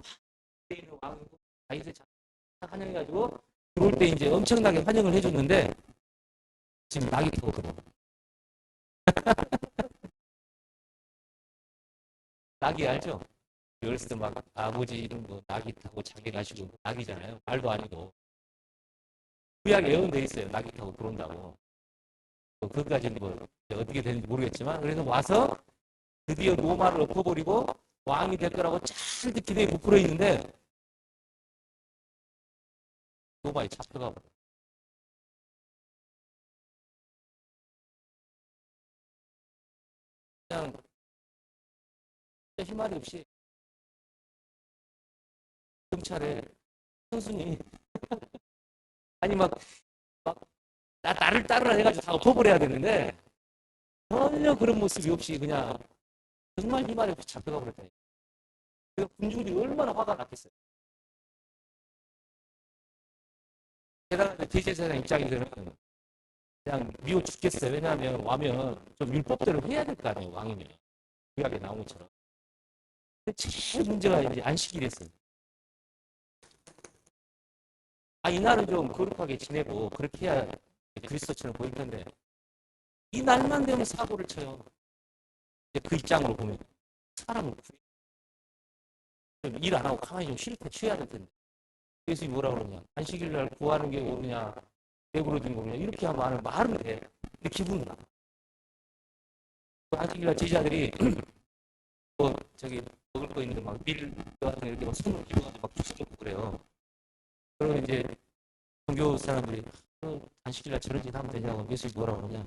왕이고 다윗의 환영해가지고 들어올 때 이제 엄청나게 환영을 해줬는데 지금 낙이 타고 들어. 낙이 알죠? 어렸을 때 막 아버지 이런 거 낙이 타고 자기 가시고 낙이잖아요. 말도 아니고. 구약에 예언돼 있어요. 낙이 타고 들어온다고. 그것까지는 뭐 어떻게 되는지 모르겠지만 그래서 와서 드디어 로마를 엎어버리고 왕이 될 거라고 잔뜩 기대에 부풀어 있는데 로마에 잡혀가 버려. 그냥 희말이 없이 경찰에 선순이 아니 나를 따르라 해가지고 다 엎어버려야 되는데 전혀 그런 모습이 없이 그냥 정말 희말이 없이 잡혀가 버렸다. 그래서 군중들이 얼마나 화가 났겠어요. 게다가 대제사장 입장에서는 그냥 미워 죽겠어요. 왜냐하면 와면 좀 율법대로 해야 될 거 아니에요. 왕이면. 구약에 나온 것처럼. 근데 제일 문제가 이제 안식일이었어요. 이날은 좀 거룩하게 지내고 그렇게 해야 그리스도처럼 보일 텐데 이 날만 되면 사고를 쳐요. 그 입장으로 보면 사람을 일 안 하고 가만히 좀 쉴 때 쉬어야 될 텐데 예수님이 뭐라 그러냐 안식일 날 구하는 게 오느냐 배부르든 거냐 이렇게 하면 말은 돼. 근데 기분은 나빠. 안식일 날 제자들이 뭐 저기 먹을 거 있는데 막 밀 이렇게 막 손으로 기도하고 막 주시고 그래요. 그러면 이제 종교 사람들이 안식일 날 저런 짓 하면 되냐고 예수님이 뭐라 그러냐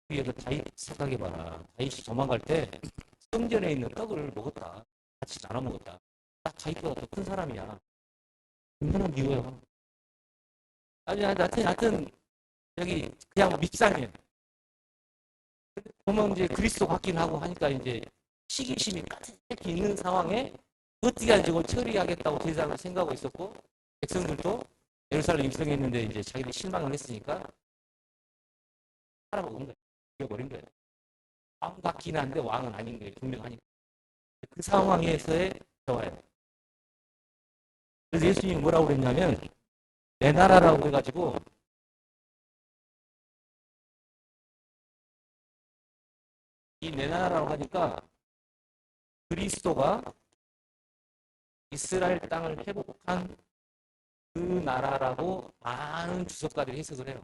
위에 그 다윗 생각해봐라. 다윗이 도망갈 때 성전에 있는 떡을 먹었다. 같이 나눠 먹었다. 딱 다윗보다 더 큰 사람이야. 얼마나 미워요. 하여튼 여기 그냥 밉상이에요. 보면 이제 그리스도 같긴 하고 하니까 이제 시기심이 까득히 있는 상황에 어떻게 하지 저걸 처리하겠다고 제사장을 생각하고 있었고 백성들도 예루살렘 입성했는데 이제 자기들이 실망을 했으니까 사람을 온 거예요. 죽여버린 거예요. 왕 같긴 한데 왕은 아닌 거예요. 분명하니까. 그 상황에서의 대화예요. 그래서 예수님이 뭐라고 그랬냐면 내 나라라고 해가지고 이 내 나라라고 하니까 그리스도가 이스라엘 땅을 회복한 그 나라라고 많은 주석가들이 해석을 해요.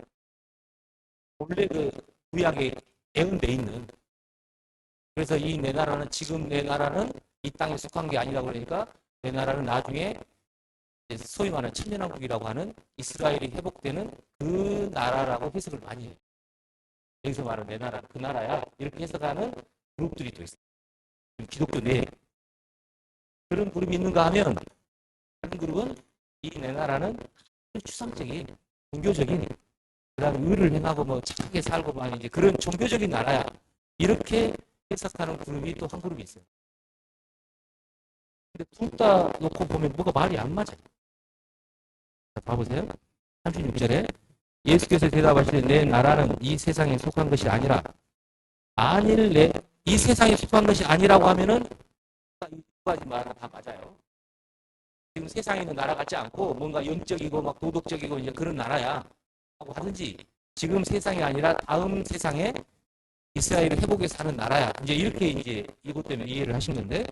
원래 그 구약에 예언돼 있는 그래서 이 내 나라는 지금 내 나라는 이 땅에 속한 게 아니라고 그러니까 내 나라는 나중에 소위 말하는 천년왕국이라고 하는 이스라엘이 회복되는 그 나라라고 해석을 많이 해요. 여기서 말하는 내 나라 그 나라야 이렇게 해석하는 그룹들이 또 있어요. 기독교 내에 그런 그룹이 있는가 하면 다른 그룹은 이 내 나라는 추상적인 종교적인 그다음에 의를 행하고 뭐 착하게 살고 뭐 이제 그런 종교적인 나라야 이렇게 해석하는 그룹이 또 한 그룹이 있어요. 근데 둘 다 놓고 보면 뭐가 말이 안 맞아요. 자, 봐보세요. 36절에 예수께서 대답하시되 내 나라는 이 세상에 속한 것이 아니라 만일 이 세상에 속한 것이 아니라고 하면은 이 두 가지 말은 다 맞아요. 지금 세상에 있는 나라 같지 않고 뭔가 영적이고 막 도덕적이고 이제 그런 나라야 하고 하든지 지금 세상이 아니라 다음 세상에 이스라엘을 회복해 사는 나라야. 이렇게 이제 이것 때문에 이해를 하신 건데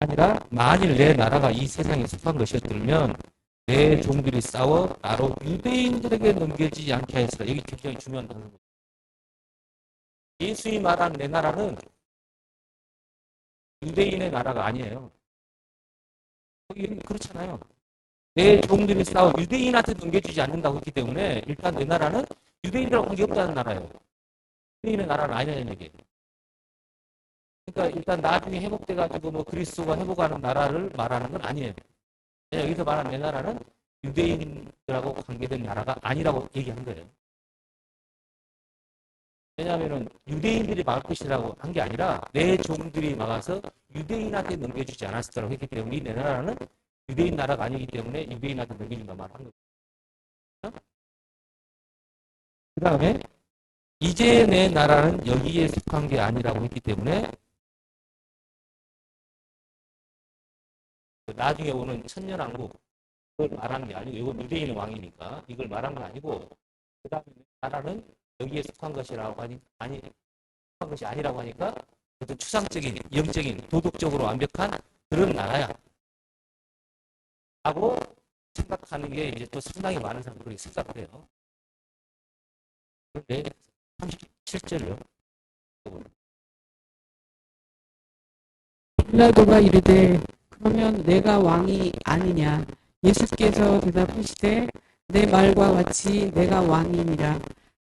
아니라 만일 내 나라가 이 세상에 속한 것이었다면 내 종들이 싸워 나로 유대인들에게 넘겨지지 않게 하였으라. 여기 굉장히 중요한 단어입니다. 예수님이 말한 내 나라는 유대인의 나라가 아니에요. 그렇잖아요. 내 종들이 싸워 유대인한테 넘겨주지 않는다고 했기 때문에 일단 내 나라는 유대인들하고 관계없다는 나라예요. 유대인의 나라는 아니냐는 얘기예요. 그러니까 일단 나중에 회복돼가지고 뭐 그리스도가 회복하는 나라를 말하는 건 아니에요. 여기서 말하는 내 나라는 유대인들하고 관계된 나라가 아니라고 얘기한 거예요. 왜냐하면 유대인들이 막을 것이라고 한 게 아니라 내 종들이 막아서 유대인한테 넘겨주지 않았을 거라고 했기 때문에 내 나라는 유대인 나라가 아니기 때문에 유대인한테 넘겨준다 말을 한 거예요. 그 다음에 이제 내 나라는 여기에 속한 게 아니라고 했기 때문에 나중에 오는 천년왕국 그걸 말하는 게 아니고 이건 유대인의 왕이니까 이걸 말한 건 아니고 그 다음에 나라는 여기에 속한 것이라고 아니 속한 것이 아니라고 하니까 어떤 추상적인 영적인 도덕적으로 완벽한 그런 나라야 하고 생각하는 게 이제 또 상당히 많은 사람들이 그렇게 생각을 해요. 그런데 37절요. 빌라도가 이르되 그러면 내가 왕이 아니냐. 예수께서 대답하시되 내 말과 같이 내가 왕이니라.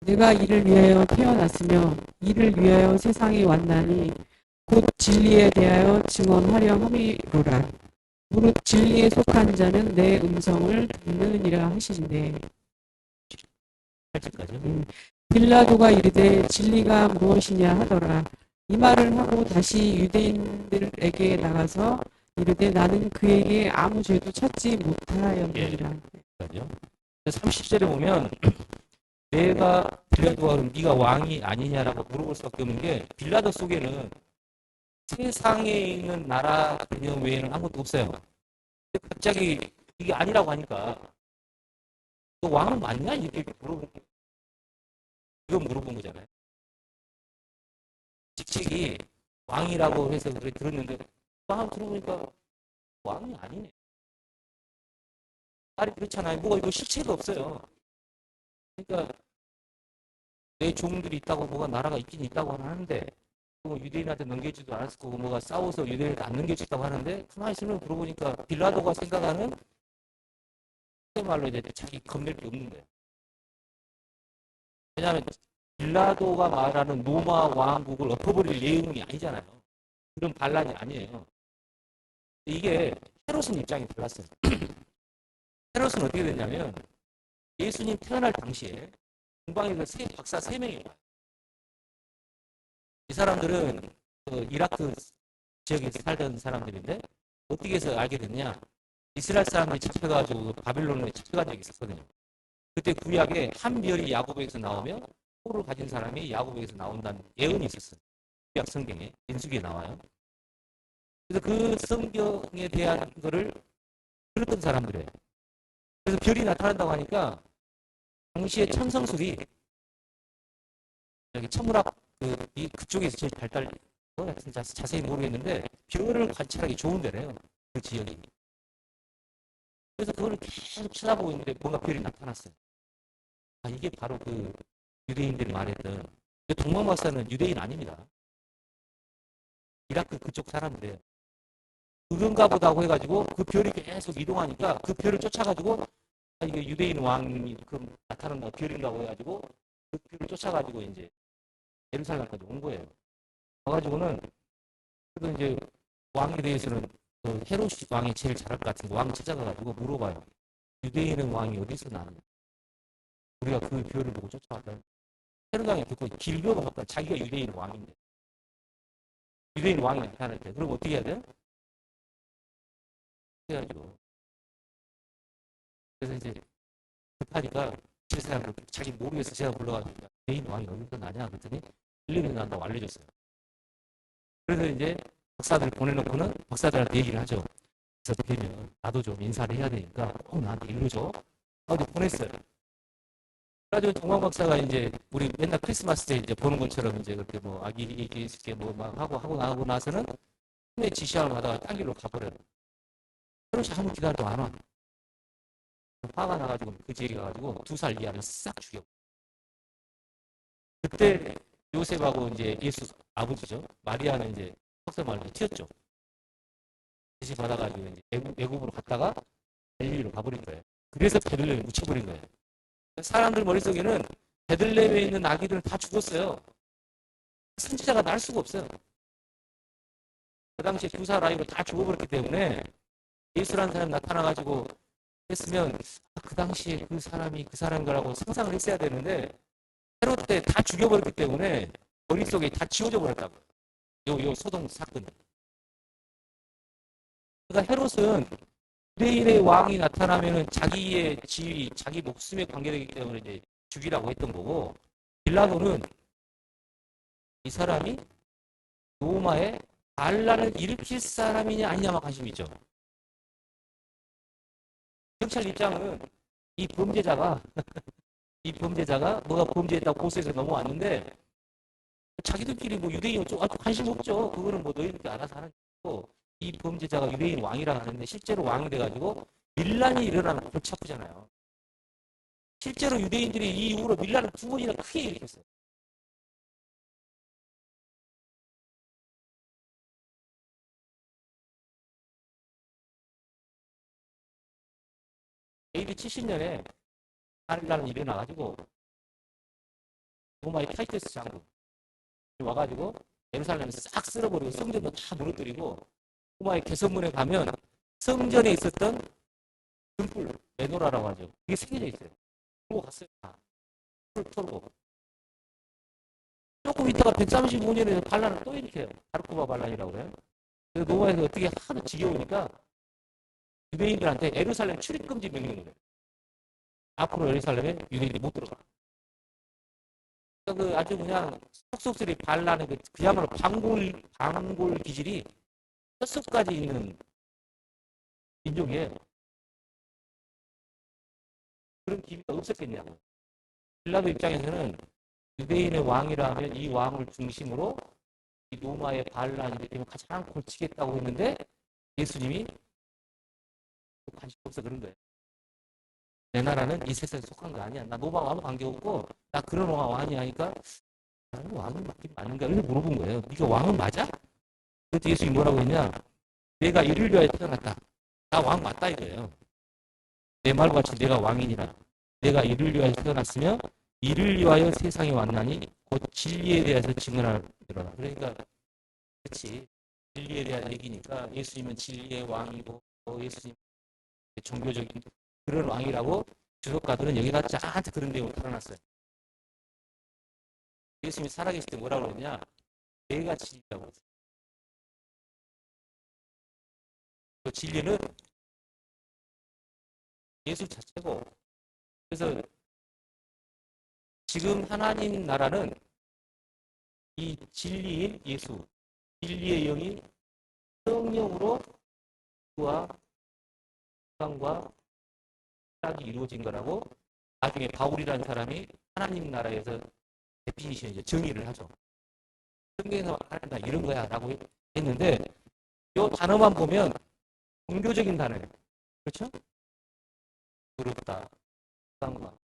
내가 이를 위하여 태어났으며 이를 위하여 세상에 왔나니 곧 진리에 대하여 증언하려 함이로라. 무릇 진리에 속한 자는 내 음성을 듣느니라 하시는데 8절까지. 빌라도가 이르되 진리가 무엇이냐 하더라. 이 말을 하고 다시 유대인들에게 나가서 이르되 나는 그에게 아무 죄도 찾지 못하였느니라. 30절에 보면 내가 빌라도가 그럼 네가 왕이 아니냐라고 물어볼 수밖에 없는 게 빌라도 속에는 세상에 있는 나라 개념 외에는 아무것도 없어요. 근데 갑자기 이게 아니라고 하니까 너 왕은 맞냐? 이렇게 물어본 거잖아요. 직책이 왕이라고 해서 그래 들었는데 왕 들어보니까 왕이 아니네. 말이 그렇잖아요. 뭐가 이거 실체가 없어요. 그러니까 내 종들이 있다고 뭐가 나라가 있긴 있다고 하는데 뭐 유대인한테 넘겨주지도 않았을 거고 뭐가 싸워서 유대인한테 안 넘겨줬다고 하는데 가만히 있으면 물어보니까 빌라도가 생각하는 그 말로 이제 자기 겁낼 게 없는 거예요. 왜냐하면 빌라도가 말하는 로마 왕국을 엎어버릴 내용이 아니잖아요. 그런 반란이 아니에요. 이게 헤롯은 입장이 달랐어요. 헤롯은 어떻게 됐냐면 예수님 태어날 당시에 동방에 박사 3명이 와요. 이 사람들은 그 이라크 지역에서 살던 사람들인데 어떻게 해서 알게 됐냐? 이스라엘 사람들이 잡혀가지고 바빌론에 잡혀간 적이 있었거든요. 그때 구약에 한 별이 야곱에게서 나오며 소를 가진 사람이 야곱에게서 나온다는 예언이 있었어요. 구약 성경에 민수기에 나와요. 그래서 그 성경에 대한 거를 들었던 사람들이에요. 그래서 별이 나타난다고 하니까 당시에 천성술이 여기 천문학 그쪽에서 제일 발달 자세히 모르겠는데 별을 관찰하기 좋은 데래요. 그 지역이. 그래서 그걸 계속 쳐다보고 있는데 뭔가 별이 나타났어요. 아, 이게 바로 그 유대인들이 말했던 동방 박사는 유대인 아닙니다. 이라크 그쪽 사람들이에요. 그건가 보다고 해가지고 그 별이 계속 이동하니까 그 별을 쫓아가지고 아, 이게 유대인 왕이 그 나타난다 별인가고 해가지고 그 별을 쫓아가지고 이제 예루살렘까지 온 거예요. 와가지고는 그래도 이제 왕에 대해서는 그 헤롯 왕이 제일 잘할 것 같은 왕 찾아가가지고 물어봐요. 유대인은 왕이 어디서 나느냐? 우리가 그 별을 보고 쫓아왔다. 헤롯 왕이 듣고 길교가 없다. 자기가 유대인 왕인데 유대인 왕이 나타날 때 그럼 어떻게 해야 돼요? 해가지고 그래서 이제 급하니까 제 사람들 자기 모르겠어 제가 불러가지고 유대인 왕이 어디서 나냐 그랬더니 1년이 난다고 알려줬어요. 그래서 이제 박사들 보내놓고는 박사들한테 얘기를 하죠. 그래서 되면 나도 좀 인사를 해야 되니까 꼭 나한테 일러줘. 어디 보냈어요. 그래가지고 동광 박사가 이제 우리 맨날 크리스마스 때 이제 보는 것처럼 이제 그렇게 뭐 아기 있게 뭐 막 하고 나고 나서는 내 지시함을 받아가 딴 길로 가버려요. 그렇지 아무 기다려도 안 와. 화가 나가지고 그 지역에 가가지고 2살 이하를 싹 죽여. 그때 요셉하고 이제 예수 아버지죠. 마리아는 이제 석사 말로 튀었죠. 지시 받아가지고 이제 외국으로 갔다가 갈릴리로 가버린 거예요. 그래서 베들레헴에 묻혀버린 거예요. 사람들 머릿속에는 베들레헴에 있는 아기들은 다 죽었어요. 선지자가 날 수가 없어요. 그 당시에 2살 아이로 다 죽어버렸기 때문에 예수라는 사람이 나타나가지고 했으면 그 당시에 그 사람이 그 사람인 거라고 상상을 했어야 되는데 헤롯 때 다 죽여버렸기 때문에 머릿속에 다 지워져 버렸다고요. 요 소동 사건. 그러니까 헤롯은 유대인의 왕이 나타나면은 자기의 지위, 자기 목숨에 관계되기 때문에 이제 죽이라고 했던 거고 빌라도는 이 사람이 로마에 반란을 일으킬 사람이냐 아니냐만 관심이 있죠. 경찰 입장은 이 범죄자가 이 범죄자가 뭐가 범죄했다고 고소해서 넘어왔는데 자기들끼리 뭐 유대인은 좀 관심 없죠. 그거는 뭐 너희들끼리 알아서 하는 거고 이 범죄자가 유대인 왕이라 하는데 실제로 왕이 돼가지고 밀란이 일어나는 골치 아프잖아요. 실제로 유대인들이 이 이후로 밀란을 2번이나 크게 일으켰어요. AD 70년에 하늘나는 일이 나가지고 로마의 타이투스 장군 와가지고 예루살렘을 싹 쓸어버리고 성전도 다 무너뜨리고 로마의 개선문에 가면 성전에 있었던 등불 메노라라고 하죠. 이게 새겨져 있어요. 그러고 갔어요. 불 털고 조금 있다가 135년에 반란을 또 일으켜요. 바르코바 반란이라고 그래요. 그래서 로마에서 어떻게 하도 지겨우니까 유대인들한테 예루살렘 출입금지 명령을 해요. 앞으로 예루살렘에 유대인들이 못 들어가. 그 아주 그냥 속속들이 반란의 그야말로 방골 기질이 뼛속까지 있는 민족이에요. 그런 기미가 없었겠냐고. 빌라도 입장에서는 유대인의 왕이라 하면 이 왕을 중심으로 이 로마의 반란이 되면 가장 골치겠다고 했는데 예수님이 관심 없어 그런 거예요. 내 나라는 이 세상에 속한 거 아니야. 나 로마 왕하고 관계없고 나 그런 왕 아니야 하니까 나는 왕은 맞긴 맞는가? 이렇게 물어본 거예요. 네가 왕은 맞아? 그래서 예수님이 뭐라고 했냐? 내가 이를 위하여 태어났다. 나 왕 맞다 이거예요. 내 말과 같이 내가 왕이니라. 내가 이를 위하여 태어났으며 이를 위하여 세상에 왔나니 곧 진리에 대해서 증언하라. 그러니까 그렇지. 진리에 대한 얘기니까 예수님은 진리의 왕이고 예수님 종교적인 그런 왕이라고 주석가들은 여기다 쫙한테 그런 내용을 달아놨어요. 예수님이 살아계실 때 뭐라고 그러냐? 내가 진리라고 그랬어요. 그 진리는 예수 자체고 그래서 지금 하나님 나라는 이 진리인 예수, 진리의 영이 성령으로 그와 세상과 딱 이루어진 거라고 나중에 바울이라는 사람이 하나님 나라에서 데피니션이죠. 정의를 하죠. 성경에서 하나님 나라 이런 거야 라고 했는데 이 단어만 보면 종교적인 단어예요. 그렇죠? 그렇다. 세상과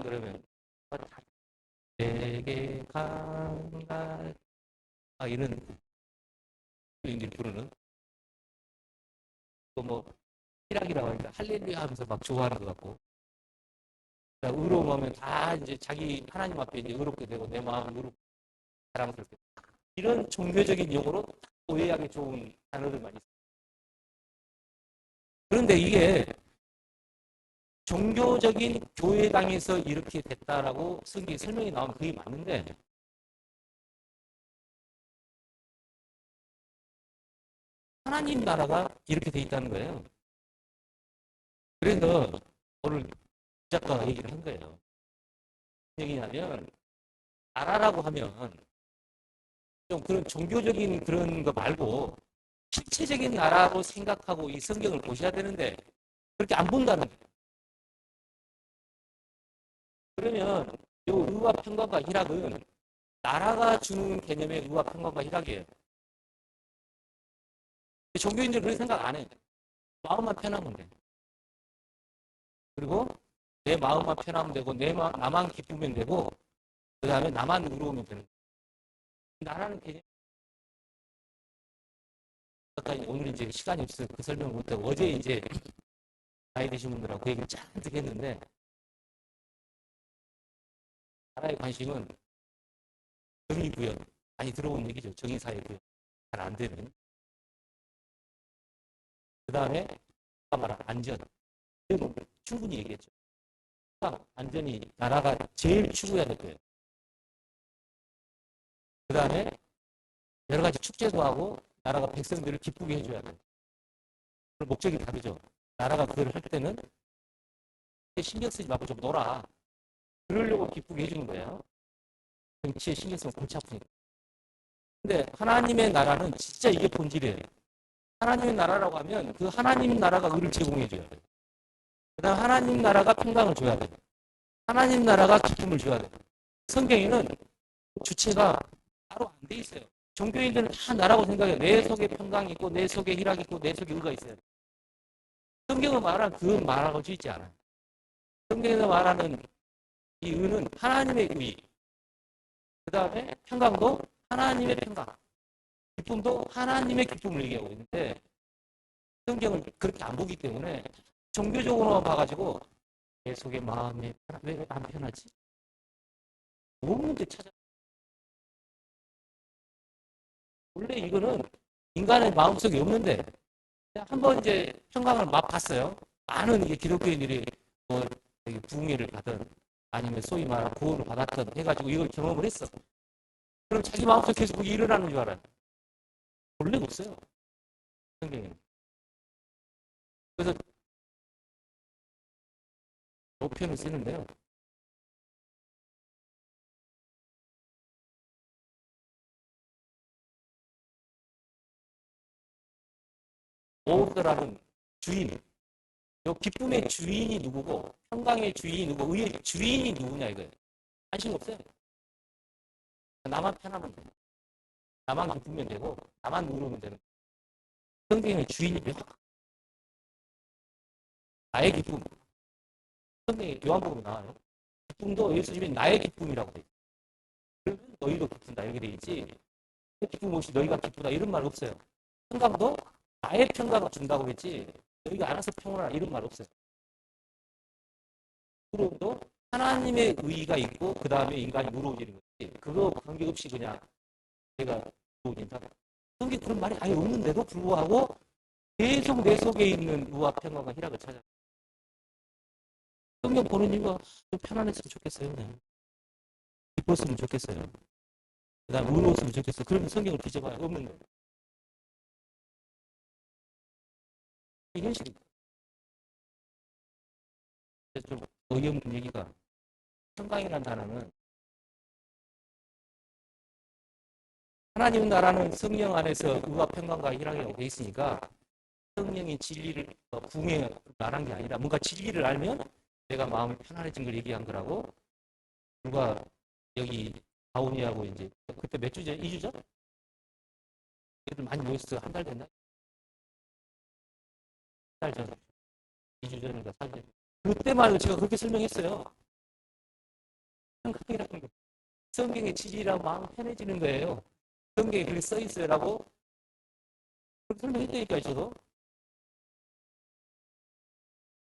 그러면 내게 강가 이런 인들이 부르는 또 뭐 희락이라고 하니까 할렐루야 하면서 막 좋아하는 것 같고 의로움하면 다 이제 자기 하나님 앞에 이제 의롭게 되고 내 마음은 의롭고 사랑스럽게 이런 종교적인 용어로 오해하기 좋은 단어들 많이 있어요. 그런데 이게 종교적인 교회당에서 이렇게 됐다라고 성경에 설명이 나오면 그게 맞는데 하나님 나라가 이렇게 돼 있다는 거예요. 그래서 오늘 작가가 얘기를 한 거예요. 얘기냐면 나라라고 하면 좀 그런 종교적인 그런 거 말고 실체적인 나라로 생각하고 이 성경을 보셔야 되는데 그렇게 안 본다는 거예요. 그러면 이 의와 평강과 희락은 나라가 주는 개념의 의와 평강과 희락이에요. 종교인들은 그런 생각 안 해요. 마음만 편하면 돼. 그리고 내 마음만 편하면 되고 나만 기쁘면 되고 그 다음에 나만 의로우면 되는 거예요. 나라는 개념 오늘 이제 시간이 없어서 그 설명을 못하고 어제 이제 나이 드신 분들하고 그 얘기를 잔뜩 했는데 나라의 관심은 정의구현 많이 들어온 얘기죠. 정의사회구현 잘 안 되는 그 다음에 아까 말한 안전 충분히 얘기했죠. 안전이 나라가 제일 추구해야 될 거예요. 그 다음에 여러 가지 축제도 하고 나라가 백성들을 기쁘게 해줘야 돼요. 목적이 다르죠. 나라가 그걸 할 때는 신경 쓰지 말고 좀 놀아. 그러려고 기쁘게 해주는 거예요. 정치에 신경 쓰면 골치 아프니까. 근데 하나님의 나라는 진짜 이게 본질이에요. 하나님의 나라라고 하면 그 하나님 나라가 의를 제공해 줘야 돼요. 그다음 하나님 나라가 평강을 줘야 돼요. 하나님 나라가 기쁨을 줘야 돼요. 성경에는 주체가 따로 안 돼 있어요. 종교인들은 다 나라고 생각해요. 내 속에 평강이 있고 내 속에 희락이 있고 내 속에 의가 있어요. 성경은 말하는 그 말하고 있지 않아요. 성경에서 말하는 이 의는 하나님의 의, 그 다음에 평강도 하나님의 평강, 기쁨도 하나님의 기쁨을 얘기하고 있는데 성경을 그렇게 안 보기 때문에 종교적으로만 봐가지고 내 속에 마음에 왜 안 편하지? 뭔 문제 찾아? 원래 이거는 인간의 마음속에 없는데 한번 이제 평강을 맛봤어요. 많은 이게 기독교인들이 뭐 부흥회를 가든 아니면 소위 말하는 구원을 받았든 해가지고 이걸 경험을 했어. 그럼 자기 마음속에 계속 그게 일어나는 줄 알아요. 원래 없어요. 성경에. 그래서 표현을 쓰는데요. 오더라는 주인, 요 기쁨의 주인이 누구고 평강의 주인이 누구고 의의 주인이 누구냐 이거예요. 관심 없어요. 나만 편하면 돼요. 나만 기쁘면 되고 나만 누르면 되는 거예요. 성경의 주인이 명확하고 나의 기쁨. 성경에 요한복음에 나와요. 기쁨도 예수님이 나의 기쁨이라고 돼 있어요. 그러면 너희도 기쁜다 이렇게 돼 있지. 기쁨 없이 너희가 기쁘다 이런 말 없어요. 평강도 나의 평강을 준다고 했지 너희가 알아서 평안하라 이런 말 없어요. 그럼도 하나님의 의의가 있고 그 다음에 인간이 무너지는 거지. 그거 관계없이 그냥 내가 무너진다. 성경에 그런 말이 아예 없는데도 불구하고 계속 내 속에 있는 의와 평강과 희락을 찾아. 성경 보는 이유가 좀 편안했으면 좋겠어요. 그냥. 기뻤으면 좋겠어요. 그 다음에 의로웠으면 좋겠어요. 그러면 성경을 뒤져봐야 없는 거예요. 이런 식입니다. 좀 어이없는 얘기가 평강이라는 단어는 하나님 나라는 성령 안에서 의와 평강과 희락이라고 돼 있으니까 성령이 진리를 붕에 말한 게 아니라 뭔가 진리를 알면 내가 마음이 편안해진 걸 얘기한 거라고. 누가 여기 다운이하고 이제 그때 몇 주째? 2주죠? 애들 많이 모였어요. 한 달 됐나? 한 달 전. 2주 전인가 3주 전. 그때만 해도 제가 그렇게 설명했어요. 평강이라는 게 성경의 진리라고 마음 편해지는 거예요. 성경에 그렇게 써 있어요라고 설명했다니까요. 저도.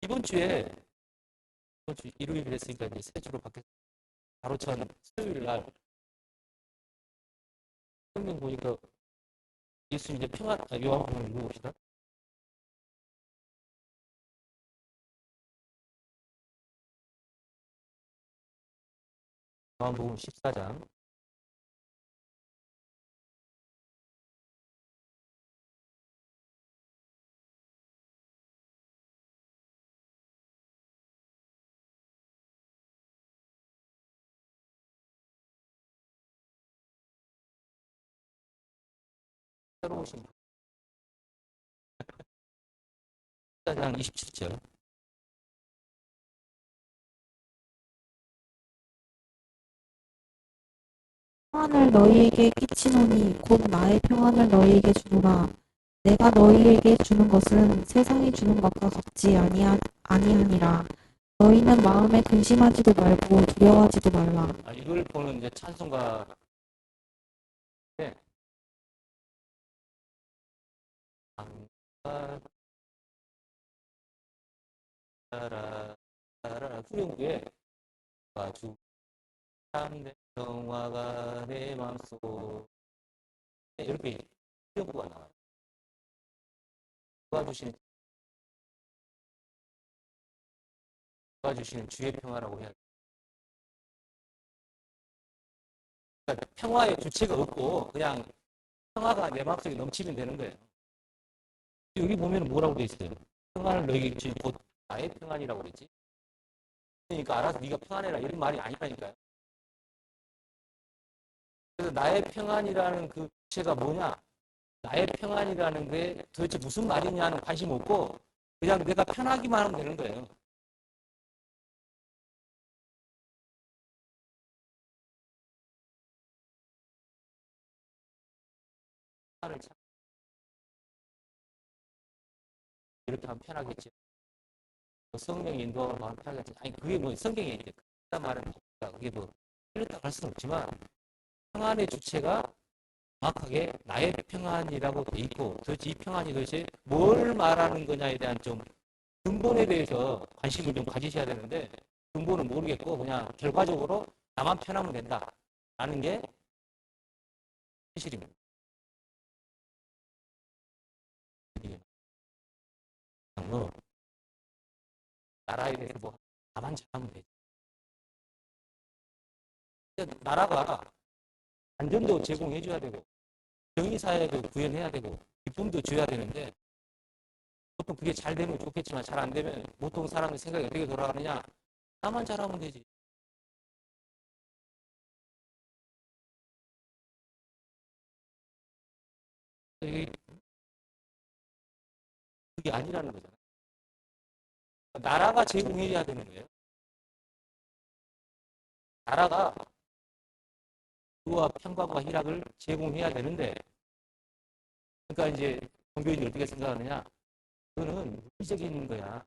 이번 주 일요일에 했으니까 이제 세 주로 바뀌었어요. 바로 전 수요일 날 성경 보니까 예수님 이제 요한복음 읽어봅시다. 요한복음 14장. 새로 오신 14장 27절. 평안을 너희에게 끼치노니 곧 나의 평안을 너희에게 주노라. 내가 너희에게 주는 것은 세상이 주는 것과 같지 아니하니라. 너희는 마음에 근심하지도 말고 두려워하지도 말라. 이걸 보는 이제 찬송가 후렴구에 아주 참된 평화가 내 마음속 이렇게 후렴구가 나와요. 도와주시는 주의 평화라고 해야 돼요. 그러니까 평화의 주체가 없고 그냥 평화가 내 마음속에 넘치면 되는 거예요. 여기 보면 뭐라고 돼 있어요? 평안을 너희에게 주니 곧 나의 평안이라고 그랬지. 그러니까 알아서 네가 평안해라 이런 말이 아니라니까요. 그래서 나의 평안이라는 그 주체가 뭐냐? 나의 평안이라는 게 도대체 무슨 말이냐는 관심 없고 그냥 내가 편하기만 하면 되는 거예요. 이렇게 하면 편하겠지. 성령의 인도하면 마음 편하겠지. 아니 그게 뭐 성경에 이제 그런 말은 없다. 그게 뭐 틀렸다고 할 수는 없지만 평안의 주체가 정확하게 나의 평안이라고 돼 있고 도대체 이 평안이 도대체 뭘 말하는 거냐에 대한 좀 근본에 대해서 관심을 좀 가지셔야 되는데 근본은 모르겠고 그냥 결과적으로 나만 편하면 된다라는 게 사실입니다. 뭐 나라에 대해서 뭐 나만 잘하면 되지. 나라가 안전도 제공해줘야 되고 정의사회도 구현해야 되고 기쁨도 줘야 되는데 보통 그게 잘 되면 좋겠지만 잘 안 되면 보통 사람의 생각이 어떻게 돌아가느냐 나만 잘하면 되지. 그게 아니라는 거잖아요. 나라가 제공해야 되는 거예요. 나라가 그와 평강과 희락을 제공해야 되는데 그러니까 이제 종교인이 어떻게 생각하느냐 그거는 물리적인 거야.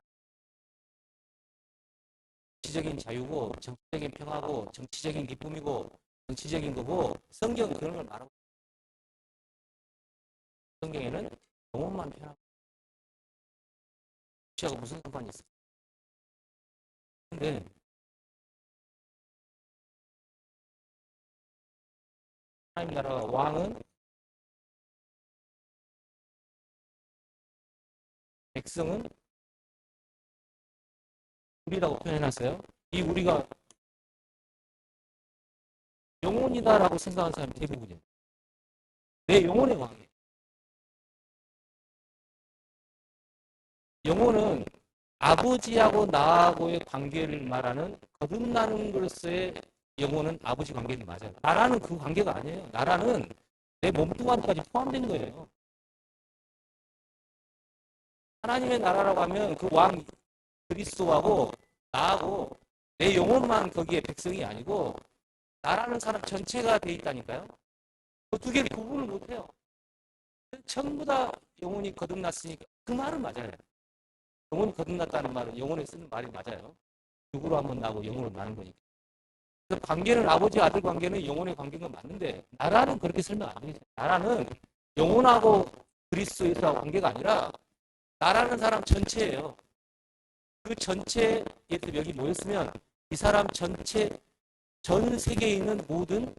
정치적인 자유고 정치적인 평화고 정치적인 기쁨이고 정치적인 거고 성경은 그런 걸 말하고 성경에는 영혼만 편하고 정치하고 무슨 상관이 있어? 근데 하나님 나라 왕은 백성은 우리라고 표현했어요. 이 우리가 영혼이다라고 생각하는 사람이 대부분이에요. 내 영혼의 왕이에요. 영혼은 아버지하고 나하고의 관계를 말하는 거듭나는 것으로서의 영혼은 아버지 관계는 맞아요. 나라는 그 관계가 아니에요. 나라는 내 몸뚱아리까지 포함된 거예요. 하나님의 나라라고 하면 그 왕 그리스도하고 나하고 내 영혼만 거기에 백성이 아니고 나라는 사람 전체가 돼 있다니까요. 그 두 개를 구분을 못해요. 전부 다 영혼이 거듭났으니까 그 말은 맞아요. 영혼이 거듭났다는 말은 영혼에 쓰는 말이 맞아요. 육으로 한번 나고 영혼으로 나는 거니까. 그래서 관계는 아버지 아들 관계는 영혼의 관계가 맞는데 나라는 그렇게 설명 안 해요. 나라는 영혼하고 그리스도에서 관계가 아니라 나라는 사람 전체예요. 그 전체에 여기 모였으면 이 사람 전체 전 세계에 있는 모든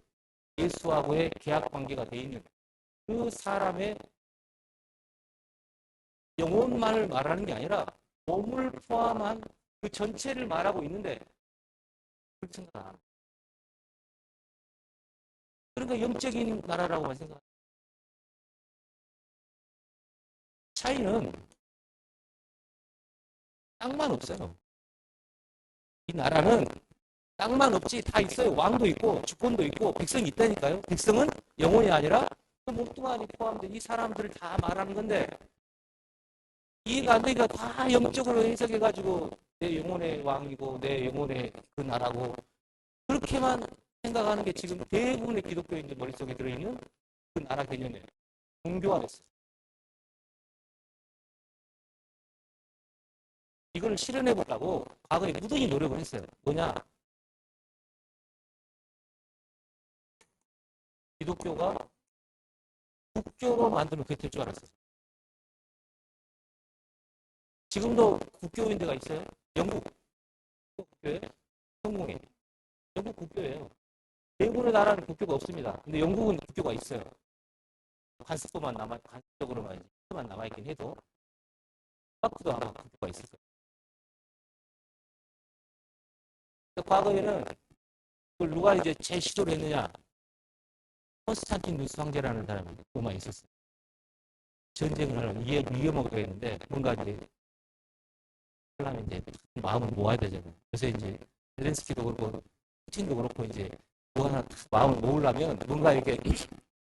예수하고의 계약 관계가 돼 있는 그 사람의 영혼만을 말하는 게 아니라 몸을 포함한 그 전체를 말하고 있는데 그렇게 생각 안 합니다. 그러니까 영적인 나라라고만 생각합니다. 차이는 땅만 없어요. 이 나라는 땅만 없지 다 있어요. 왕도 있고 주권도 있고 백성이 있다니까요. 백성은 영혼이 아니라 그 몸뚱아리 포함된 이 사람들을 다 말하는 건데 이해가 안 되니까 다 영적으로 해석해가지고 내 영혼의 왕이고 내 영혼의 그 나라고 그렇게만 생각하는 게 지금 대부분의 기독교인들 머릿속에 들어있는 그 나라 개념이에요. 종교화됐어요. 이걸 실현해보려고 과거에 무던히 노력을 했어요. 뭐냐? 기독교가 국교로 만들면 그게 될 줄 알았어요. 지금도 국교인 데가 있어요. 영국 국교예요. 성공해. 영국 국교예요. 대부분의 나라는 국교가 없습니다. 근데 영국은 국교가 있어요. 간섭법만 간섭적으로만 남아있긴 해도 파크도 아마 국교가 있을 거예요. 과거에는 그걸 누가 이제 재시도를 했느냐? 콘스탄티누스 황제라는 사람이 그만 있었어요. 전쟁을 하려면 이겨먹어야 했는데 뭔가 이제 하려면 이제 마음을 모아야 되잖아요. 그래서 이제 젤렌스키도 그렇고 푸틴도 그렇고 이제 뭐 하나 마음을 모으려면 뭔가 이렇게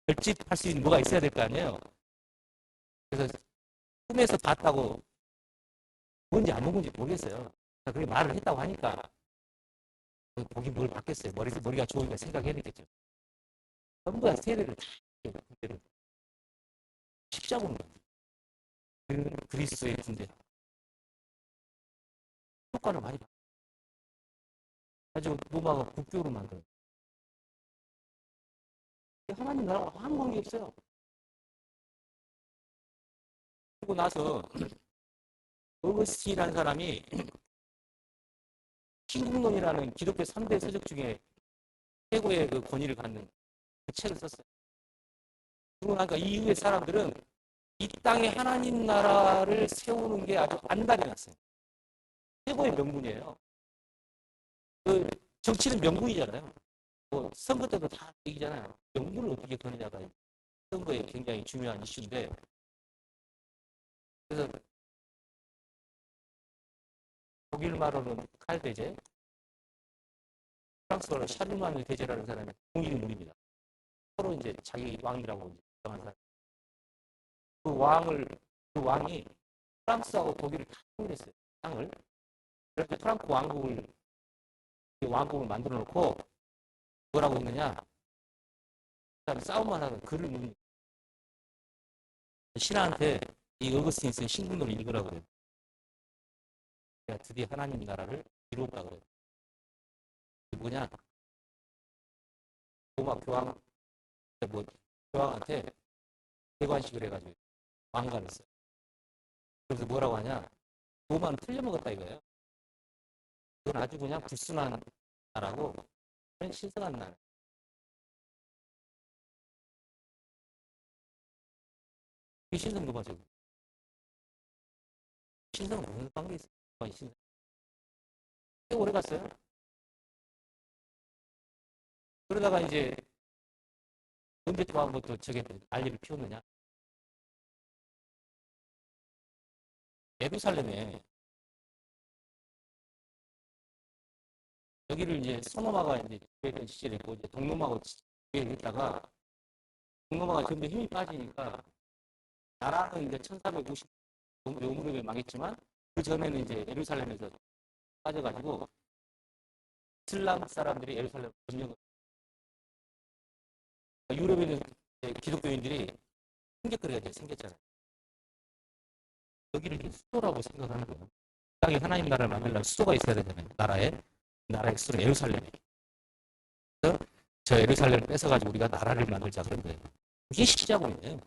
결집할 수 있는 뭐가 있어야 될 거 아니에요. 그래서 꿈에서 봤다고 뭔지 안 뭔지 모르겠어요. 그렇게 말을 했다고 하니까 보긴 뭘 봤겠어요. 머리가 좋으니까 생각해야 되겠죠. 전부 다 세례를 다 십자군 그리스도의 군대 효과를 많이 받아요. 가지고 로마가 국교로 만들어요. 하나님 나라가 아무 관계 없어요. 그리고 나서 어거스틴이라는 사람이 신국론이라는 기독교 3대 서적 중에 최고의 그 권위를 갖는 그 책을 썼어요. 그러고 나니까 이후의 사람들은 이 땅에 하나님 나라를 세우는 게 아주 안달이 났어요. 최고의 명분이에요. 그 정치는 명분이잖아요. 뭐 선거 때도 다 얘기잖아요. 명분을 어떻게 거느냐가 선거에 굉장히 중요한 이슈인데, 그래서 독일 말로는 칼대제, 프랑스어로 샤르마누 대제라는 사람이 공인 인물입니다. 서로 이제 자기 왕이라고 정한 사람. 그 왕이 프랑스하고 독일을 다 통일했어요. 땅을. 그래서 프랑크 왕국을 만들어 놓고 뭐라고 했느냐? 싸움만 하는 글을 묻는 신하한테 이 어거스틴 쓴 신국론을 읽으라고 그래요. 드디어 하나님 나라를 이루었다 그래요. 뭐냐? 로마 교황한테 대관식을 해가지고 왕관을 써요. 그래서 뭐라고 하냐? 로마는 틀려먹었다 이거예요. 그건 아주 그냥 불순한 나라고 신성한 나라. 이 신성 누가 저거? 신성은 무슨 관계 있어요? 신성. 꽤 오래 갔어요. 그러다가 이제 언제쯤 한번 또 저게 난리를 피웠느냐? 예루살렘에 여기를 이제 소노마가 이제 지배했던 시절에 있고 이제 동로마가 지배를 했다가 동로마가 점점 힘이 빠지니까 나라는 이제 1450 무렵에 망했지만 그 전에는 이제 예루살렘에서 빠져가지고 이슬람 사람들이 예루살렘 점령을 유럽에는 기독교인들이 생겼거리가 생겼잖아요. 여기를 수도라고 생각하는 거예요. 땅에 하나님 나라를 만들려면 수도가 있어야 되잖아요. 나라의 수도 예루살렘에. 그래서 저 예루살렘을 뺏어가지고 우리가 나라를 만들자 그런 거예요. 그게 시작이에요.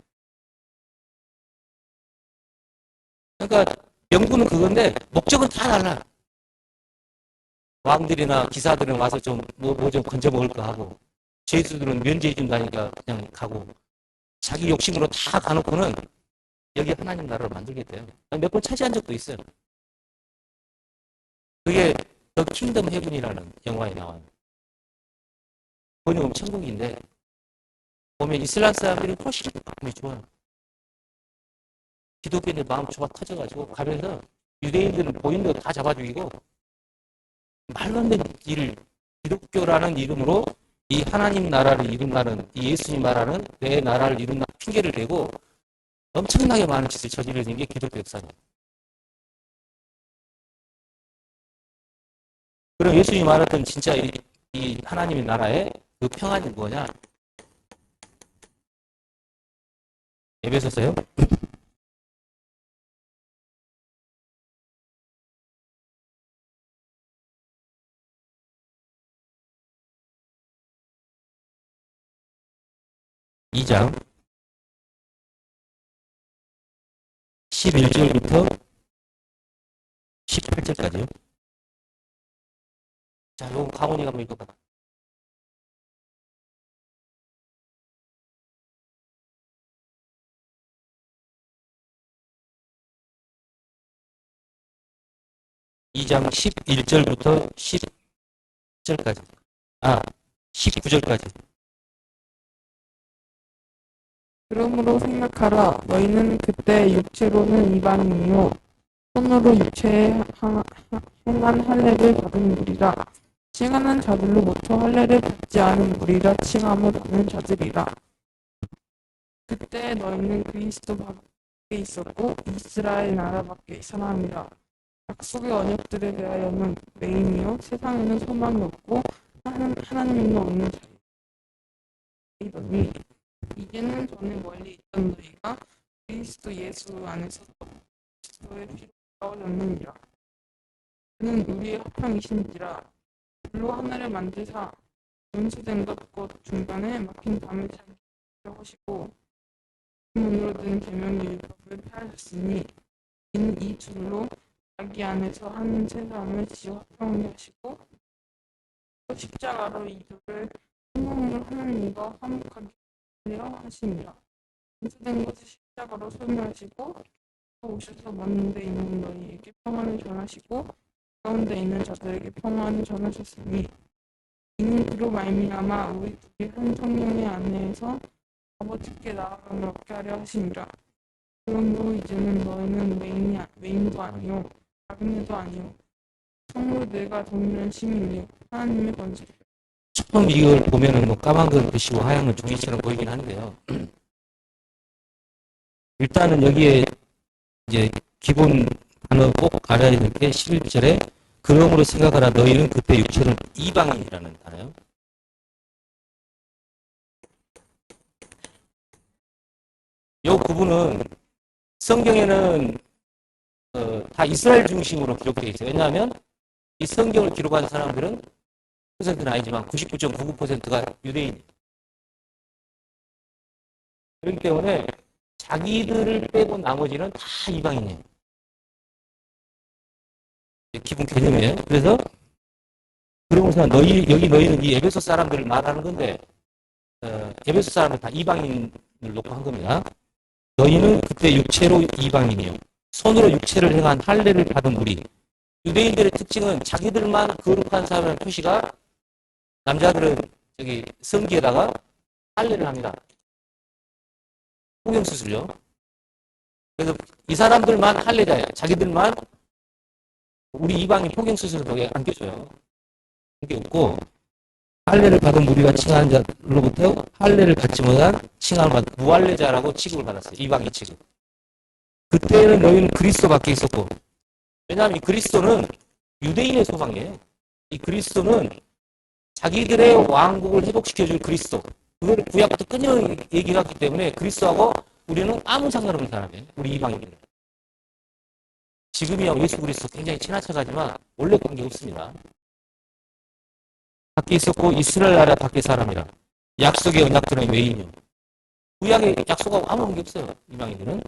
그러니까 명분은 그건데 목적은 다 달라. 왕들이나 기사들은 와서 좀 뭐 좀 건져 먹을까 하고 죄수들은 면제해 준다니까 그냥 가고 자기 욕심으로 다 가놓고는 여기 하나님 나라를 만들겠대요. 몇 번 차지한 적도 있어요. 그게 더 킹덤 헤븐이라는 영화에 나와요. 번역은 천국인데 보면 이슬람 사람들이 훨씬 마음이 좋아요. 기독교인들 마음 좁아 터져가지고 가면서 유대인들은 보이는 거 다 잡아 죽이고 말도 안 되는 일을 기독교라는 이름으로 이 하나님 나라를 이룬다는 이 예수님 말하는 내 나라를 이룬다 핑계를 대고 엄청나게 많은 짓을 저지르는 게 기독교 역사예요. 그럼 예수님이 말했던 진짜 이 하나님의 나라의 그 평안이 뭐냐? 에베소서요? (2장) 11절부터 18절까지요. 자, 요거 강원이가 한번 읽어봐. (2장) 11절부터 10절까지. 19절까지. 그러므로 생각하라. 너희는 그때 육체로는 이방인이요 손으로 육체에 행한 할례를 받은 무리라. 칭하는 자들로부터 할례를 받지 않은 무리라 칭함을 받는 자들이라. 그때 너희는 그리스도 밖에 밖에 있었고 이스라엘 나라 밖에 사람이라. 약속의 언약들에 대하여는 매임이요 세상에는 소망이 없고 하나님은 없는 자이더니 이제는 전에 멀리 있던 너희가 그리스도 예수 안에서 그리스도의 피로 가까워졌느니라. 그는 우리의 화평이신지라. 불로 하늘을 만드사 연수된 것 곧 중간에 막힌 담을 차게 하시고 문으로 든 계명의 율법을 펴하셨으니 이는 이 둘로 자기 안에서 한 세상을 지어 화평하게 하시고 또 십자가로 이 둘을 한 몸으로 하나님과 화목하게 하려 하시니라. 연수된 것을 십자가로 소멸하시고 또 오셔서 먼 데 있는 너희에게 평안을 전하시고 가운데 있는 자들에게 평안을 전하셨으니 이는 그로 말미암아 우리 둘이 한 성령의 안에서 아버지께 나아감을 얻게 하려 하심이라. 그러므로 이제는 너희는 외인도 아니요 나그네도 아니요 성으로 내가 동일한 시민이요 하나님의 권세. 처음 이걸 보면은 뭐 까만 걸 드시고 하얀 건 종이처럼 보이긴 한데요. 일단은 여기에 이제 기본 단어 꼭 알아야 될 게 11절에 그러므로 생각하라 너희는 그때 육체는 이방인이라는 단어요. 이 부분은 성경에는 다 이스라엘 중심으로 기록되어 있어요. 왜냐하면 이 성경을 기록한 사람들은 %는 아니지만 99.99%가 유대인이에요. 그렇기 때문에 자기들을 빼고 나머지는 다 이방인이에요. 기본 개념이에요. 그래서 그러면서 여기 너희는 이 에베소 사람들을 말하는 건데 에베소 사람들 다 이방인을 놓고 한 겁니다. 너희는 그때 육체로 이방인이요 손으로 육체를 행한 할례를 받은 우리. 유대인들의 특징은 자기들만 거룩한 사람이라는 표시가 남자들은 저기 성기에다가 할례를 합니다. 포경수술요. 그래서 이 사람들만 할례자예요. 자기들만 우리 이방인 포경수술을 거기에 안겨줘요. 그게 없고 할례를 받은 우리가 칭하는 자로부터 할례를 받지 못한 칭함을 받은 무할례자라고 취급을 받았어요. 이방인 취급. 그때는 너희는 그리스도 밖에 있었고 왜냐하면 이 그리스도는 유대인의 소망이에요. 이 그리스도는 자기들의 왕국을 회복시켜줄 그리스도. 그걸 구약부터 끊임없이 얘기했기 때문에 그리스도하고 우리는 아무 상관없는 사람이에요. 우리 이방인들. 지금이야 예수 그리스도 굉장히 친한 척하지만 원래 관계 없습니다. 밖에 있었고 이스라엘 나라 밖에 사람이라. 약속의 언약들은 외인이요. 구약의 약속하고 아무 관계 없어요. 이방인들은.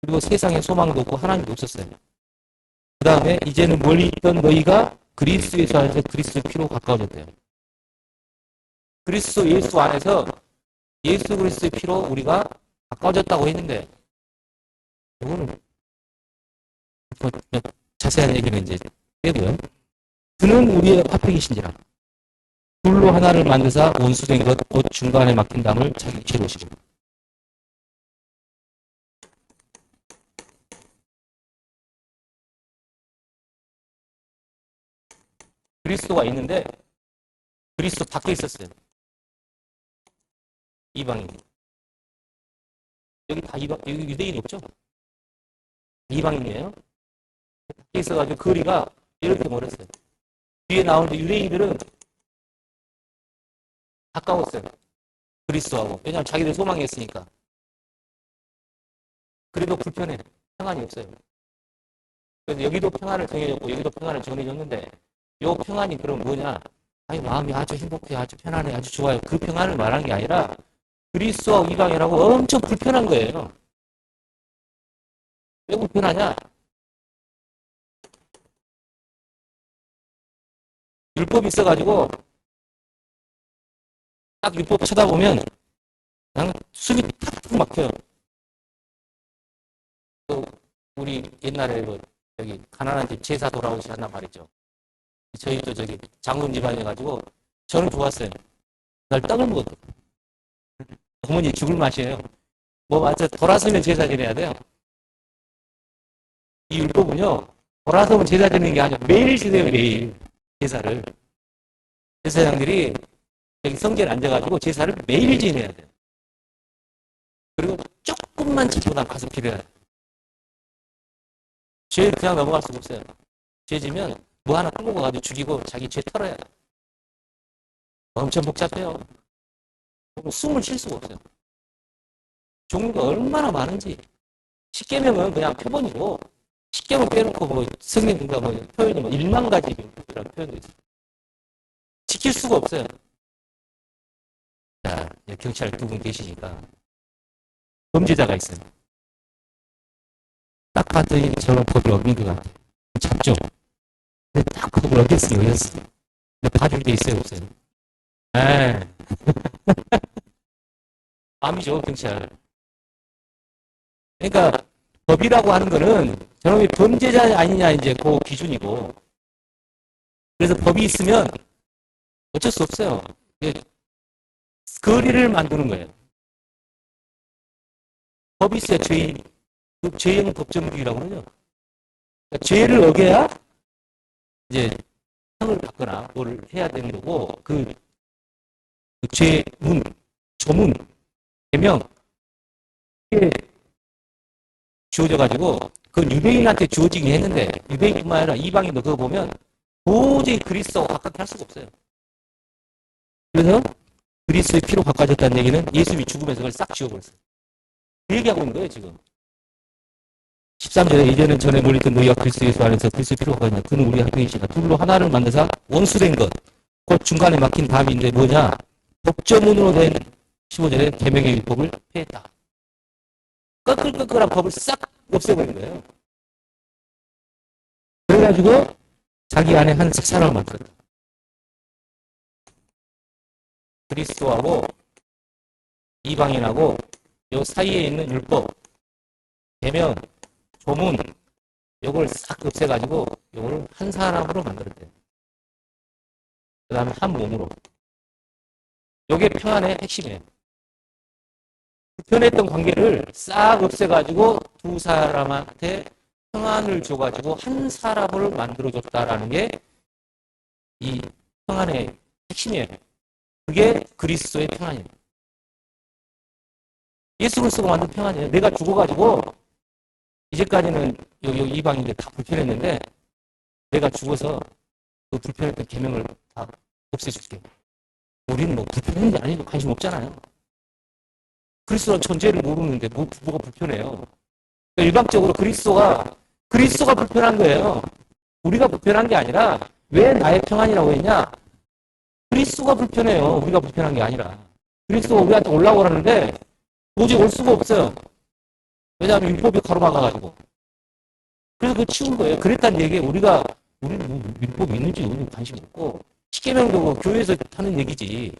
그리고 세상에 소망도 없고 하나님도 없었어요. 그 다음에 이제는 멀리 있던 너희가 그리스도에서 안에서 그리스도의 피로 가까워졌대요. 그리스도 예수 안에서 예수 그리스도의 피로 우리가 가까워졌다고 했는데 이거는 자세한 얘기는 이제 빼고요. 그는 우리의 화평이신지라. 둘로 하나를 만드사 원수된 것 곧 중간에 막힌 담을 자기 죄로 오시고. 그리스도가 있는데 그리스도 밖에 있었어요. 이방인. 여기 다 여기 유대인이 없죠? 이방인이에요. 밖에 있어가지고 거리가 이렇게 멀었어요. 뒤에 나오는데 유대인들은 가까웠어요. 그리스도하고. 왜냐하면 자기들 소망이 있으니까. 그래도 불편해. 평안이 없어요. 그래서 여기도 평안을 정해줬고 여기도 평안을 정해줬는데 요 평안이 그럼 뭐냐? 아니 마음이 아주 행복해, 아주 편안해, 아주 좋아요. 그 평안을 말하는 게 아니라 그리스도와 이방이라고 엄청 불편한 거예요. 왜 불편하냐? 율법이 있어가지고 딱 율법 쳐다보면 그냥 숨이 탁탁 막혀요. 또 우리 옛날에 뭐 여기 가난한 집 제사 돌아오시 한단 말이죠. 저희도 저기 장군 집안이어가지고 저는 좋았어요. 날 떡을 먹었거든. 어머니 죽을 맛이에요. 뭐 맞아 돌아서면 제사 지내야 돼요. 이 율법은요 돌아서면 제사 지내는 게 아니라 매일 지내요. 매일 제사를. 제사장들이 여기 성전에 앉아가지고 제사를 매일 지내야 돼요. 그리고 조금만 잡고 나가서 기도해야 돼요. 죄를 그냥 넘어갈 수가 없어요. 죄 지면 뭐 하나 끌고 가가지고 죽이고 자기 죄 털어야 돼. 엄청 복잡해요. 숨을 쉴 수가 없어요. 종류가 얼마나 많은지. 십계명은 그냥 표본이고, 십계명 빼놓고 뭐 성경인가 뭐 표현이 뭐 1만 가지라는 표현도 있어요. 지킬 수가 없어요. 자, 경찰 두 분 계시니까 범죄자가 있어요. 딱 봤더니 저런 법을 어긴 것 같아요. 잡죠. 근데 딱 법을 어겼어요. 근데 봐줄 게 있어요, 없어요? 에이. 암이죠, 경찰. 그러니까 법이라고 하는 거는 저놈이 범죄자 아니냐 이제 그 기준이고, 그래서 법이 있으면 어쩔 수 없어요. 거리를 만드는 거예요. 법이 있어야 죄인, 그 죄형 법정주의라고 그러죠. 그러니까 죄를 어겨야 이제 형을 받거나 뭘 해야 되는 거고, 그 죄문, 조문, 개명 이게 주어져가지고 그 유대인한테 주어지긴 했는데 유대인뿐만 아니라 이방인도 그거 보면 도저히 그리스도와 가깝게 할 수가 없어요. 그래서 그리스도의 피로 바꿔졌다는 얘기는 예수님이 죽으면서 그걸 싹 지워버렸어요. 그 얘기하고 있는 거예요, 지금. 13절에 이제는 전에 몰렸던 너희가 그리스도 예수 안에서 그리스도의 피로 바꿔졌냐. 그는 우리 합병이시다. 둘로 하나를 만드사 원수된 것. 곧 중간에 막힌 담인데 뭐냐. 법조문으로 된 15절에 계명의 율법을 폐했다. 꺼끌꺼끌한 법을 싹 없애버린 거예요. 그래가지고 자기 안에 한 사람을 만들었다. 그리스도하고 이방인하고 요 사이에 있는 율법, 계명, 조문, 요걸 싹 없애가지고 요걸 한 사람으로 만들었대요. 그 다음에 한 몸으로. 요게 평안의 핵심이에요. 불편했던 관계를 싹 없애가지고 두 사람한테 평안을 줘가지고 한 사람을 만들어줬다라는 게 이 평안의 핵심이에요. 그게 그리스도의 평안이에요. 예수 그리스도가 만든 평안이에요. 내가 죽어가지고 이제까지는 여기 이방인들 다 불편했는데 내가 죽어서 그 불편했던 계명을 다 없애줄게. 우리는 뭐 불편한지 아닌지 관심 없잖아요. 그리스도는 존재를 모르는데 뭐가 불편해요. 그러니까 일방적으로 그리스도가 불편한 거예요. 우리가 불편한 게 아니라 왜 나의 평안이라고 했냐? 그리스도가 불편해요. 우리가 불편한 게 아니라. 그리스도가 우리한테 올라오라는데 도저히 올 수가 없어요. 왜냐하면 율법이 가로막아가지고. 그래서 그거 치운 거예요. 그랬다는 얘기에 우리는 뭐 율법이 있는지 우리는 관심 없고 십계명도 교회에서 하는 얘기지.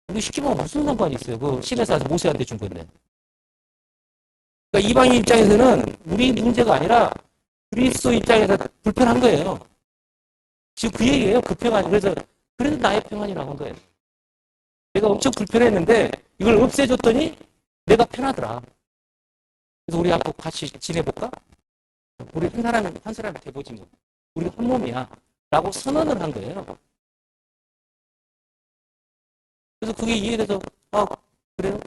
우리 십계명은 무슨 상관이 있어요. 그 시내사에서 모세한테 준 건데. 그러니까 이방인 입장에서는 우리 문제가 아니라 그리스도 입장에서 불편한 거예요. 지금 그 얘기예요. 그 평안이. 그래서 나의 평안이라고 한 거예요. 내가 엄청 불편했는데 이걸 없애줬더니 내가 편하더라. 그래서 우리 앞으로 같이 지내볼까? 우리 한 사람이 돼보지 뭐. 우리 한 몸이야. 라고 선언을 한 거예요. 그래서 그게 이해돼서 그래요?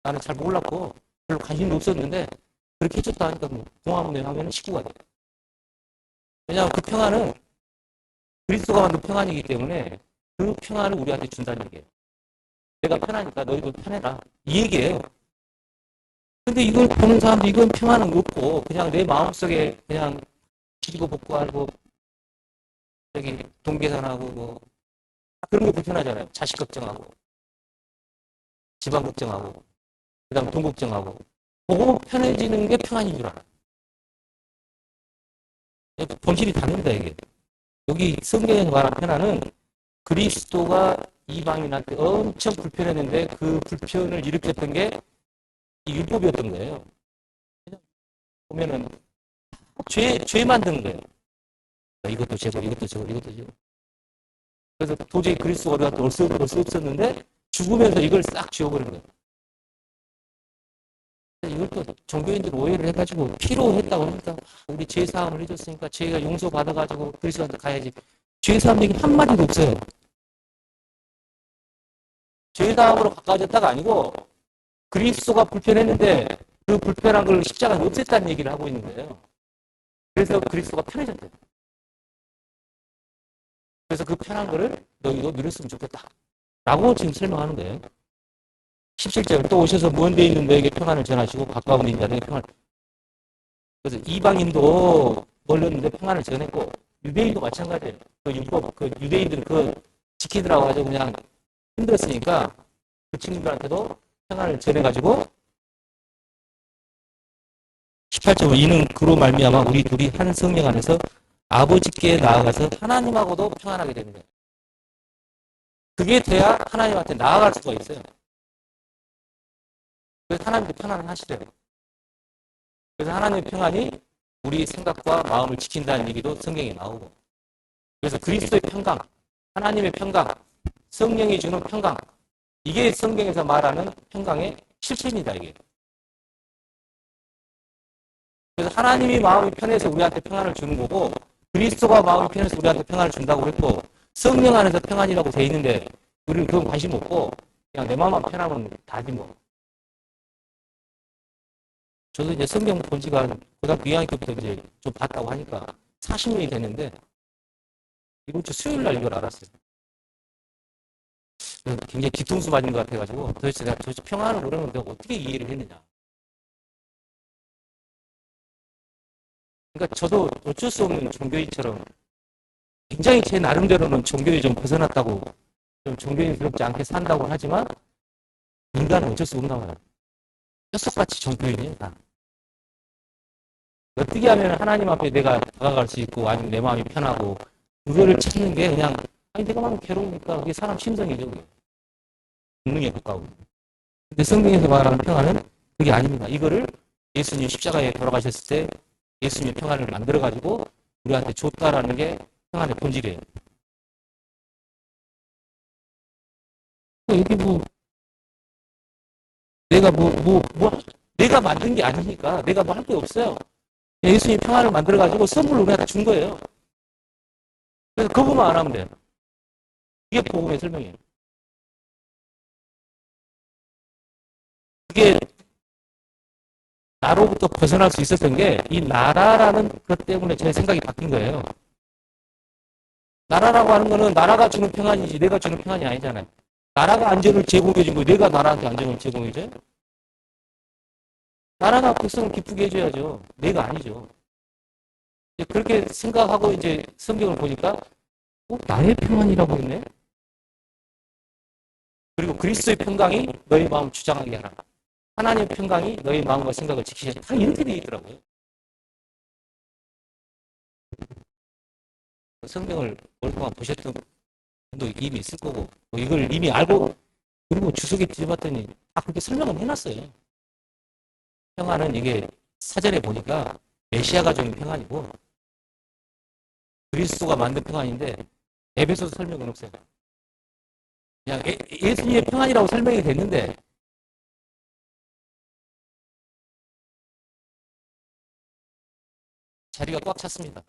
나는 잘 몰랐고 별로 관심도 없었는데 그렇게 해줬다 하니까 뭐 공화문에 하면 식구가 돼. 왜냐하면 그 평안은 그리스도가 만든 평안이기 때문에 그 평안을 우리한테 준다는 얘기예요. 내가 편하니까 너희도 편해라. 이 얘기예요. 근데 이걸 보는 사람도 이건 평안은 없고 그냥 내 마음속에 그냥 기지고 복구하고 저기 동계산하고 뭐 그런 게 불편하잖아요. 자식 걱정하고 집안 걱정하고 그다음 돈 걱정하고 그거 편해지는 게 평안인 줄 알아. 본질이 다릅니다 이게. 여기 성경에서 말한 편안은 그리스도가 이방인한테 엄청 불편했는데 그 불편을 일으켰던 게 이 율법이었던 거예요. 보면은 죄 만드는 거예요. 이것도 죄고 이것도 죄고 이것도 죄고. 그래서 도저히 그리스도가 우리한테 올 수 없었는데 죽으면서 이걸 싹 지워버린 거예요. 이걸 또 종교인들 오해를 해가지고 피로 했다고 하니까 우리 죄사함을 해줬으니까 죄가 용서받아가지고 그리스도한테 가야지. 죄사함 얘기 한마디도 없어요. 죄사함으로 가까워졌다가 아니고 그리스도가 불편했는데 그 불편한 걸 십자가는 없앴다는 얘기를 하고 있는 거예요. 그래서 그리스도가 편해졌대요. 그래서 그 편한 거를 너희도 누렸으면 좋겠다. 라고 지금 설명하는 거예요. 17절 또 오셔서 먼 데 있는 너에게 평안을 전하시고 가까운 데 있는 자들에게 평안을. 그래서 이방인도 멀렸는데 평안을 전했고 유대인도 마찬가지예요. 그 율법, 그 유대인들은 그 지키더라고 가지고 그냥 힘들었으니까 그 친구들한테도 평안을 전해가지고 18절 이는 그로 말미암아 우리 둘이 한 성령 안에서 아버지께 나아가서 하나님하고도 평안하게 되는 거예요. 그게 돼야 하나님한테 나아갈 수가 있어요. 그래서 하나님도 평안을 하시래요. 그래서 하나님의 평안이 우리 생각과 마음을 지킨다는 얘기도 성경에 나오고, 그래서 그리스도의 평강, 하나님의 평강, 성령이 주는 평강, 이게 성경에서 말하는 평강의 실체입니다. 이게. 그래서 하나님이 마음이 편해서 우리한테 평안을 주는 거고, 그리스도가 마음이 편해서 우리한테 평안을 준다고 했고, 성령 안에서 평안이라고 돼 있는데 우리는 그건 관심 없고 그냥 내 마음만 편하면 다지 뭐. 저도 이제 성경 본 지가 고등학교 2학년 때부터 이제 좀 봤다고 하니까 40년이 됐는데 이번 주 수요일 날 이걸 알았어요. 굉장히 뒤통수 맞은 것 같아가지고 도대체 내가 평안을 그러면 내가 어떻게 이해를 했느냐. 그러니까 저도 어쩔 수 없는 종교인처럼 굉장히 제 나름대로는 종교에 좀 벗어났다고, 좀 종교인스럽지 않게 산다고 하지만 인간은 어쩔 수 없나 봐요. 뼛속같이 종교인이에요. 다. 어떻게 하면 하나님 앞에 내가 다가갈 수 있고 아니면 내 마음이 편하고 그거를 찾는 게 그냥 아니 내가 마음이 괴로우니까 그게 사람 심성이죠. 그게. 본능에 가까워. 근데 성경에서 말하는 평안은 그게 아닙니다. 이거를 예수님 십자가에 돌아가셨을 때 예수님의 평안을 만들어가지고 우리한테 줬다라는 게 평안의 본질이에요. 이게 내가 내가 만든 게 아니니까 내가 뭐 할 게 없어요. 예수님이 평안을 만들어가지고 선물로 우리한테 준 거예요. 그래서 그것만 안 하면 돼요. 이게 복음의 설명이에요. 그게 나로부터 벗어날 수 있었던 게 이 나라라는 것 때문에 제 생각이 바뀐 거예요. 나라라고 하는 거는 나라가 주는 평안이지 내가 주는 평안이 아니잖아요. 나라가 안전을 제공해 준 거예요. 내가 나라한테 안전을 제공해 줘요? 나라가 백성을 기쁘게 해줘야죠. 내가 아니죠. 그렇게 생각하고 이제 성경을 보니까 나의 평안이라고 했네. 그리고 그리스도의 평강이 너의 마음을 주장하게 하라. 하나님의 평강이 너의 마음과 생각을 지키셔야 다 이렇게 되어 있더라고요. 성경을 오랫동안 보셨던 분도 이미 있을 거고 이걸 이미 알고 그리고 주석에 뒤져봤더니 다 그렇게 설명을 해놨어요. 평안은 이게 사전에 보니까 메시아가 주는 평안이고 그리스도가 만든 평안인데 에베소서 설명은 없어요. 그냥 예수님의 평안이라고 설명이 됐는데 자리가 꽉 찼습니다.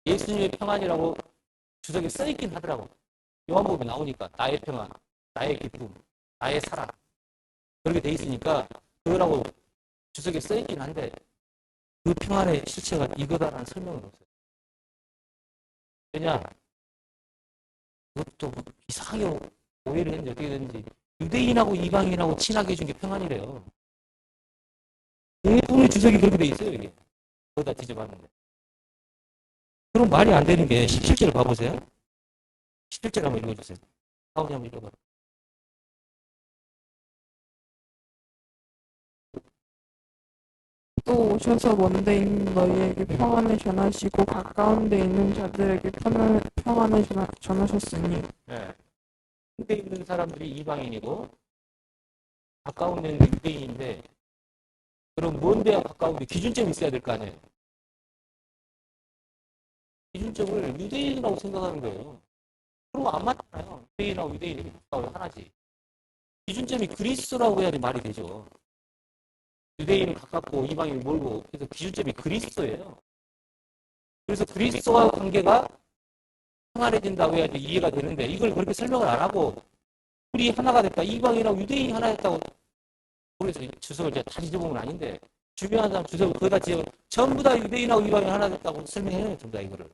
예수님의 평안이라고 주석에 써있긴 하더라고. 요한복음에 나오니까 나의 평안, 나의 기쁨, 나의 사랑 그렇게 돼 있으니까 그거라고 주석에 써있긴 한데 그 평안의 실체가 이거다라는 설명은 없어요. 왜냐? 그것도 이상하게 오해를 했는지 어떻게 됐는지 유대인하고 이방인하고 친하게 해준 게 평안이래요. 대부분의 주석이 그렇게 돼 있어요. 이게. 거기다 뒤져봤는데. 그럼 말이 안 되는 게 17절을 봐보세요. 17절 한번 읽어주세요. 사원이 한번 읽어봐. 또 오셔서 먼 데 있는 너희에게 평안을 전하시고 가까운 데 있는 자들에게 평안을 전하셨으니 네. 근데 있는 사람들이 이방인이고 가까운 데는 유대인인데 그럼 먼 데와 가까운 데 기준점이 있어야 될 거 아니에요. 기준점을 유대인이라고 생각하는 거예요. 그럼 안 맞잖아요. 유대인하고 유대인이 하나지. 기준점이 그리스도라고 해야지 말이 되죠. 유대인은 가깝고 이방인은 멀고 그래서 기준점이 그리스도예요. 그래서 그리스도와 관계가 평안해진다고 해야지 이해가 되는데 이걸 그렇게 설명을 안 하고 우리 하나가 됐다. 이방인하고 유대인이 하나 됐다고 그래서 주석을 제가 다 뒤져보면 아닌데 중요한 사람 주석을 거기다 지어 전부 다 유대인하고 이방인 하나 됐다고 설명해요. 전부 다 이거를.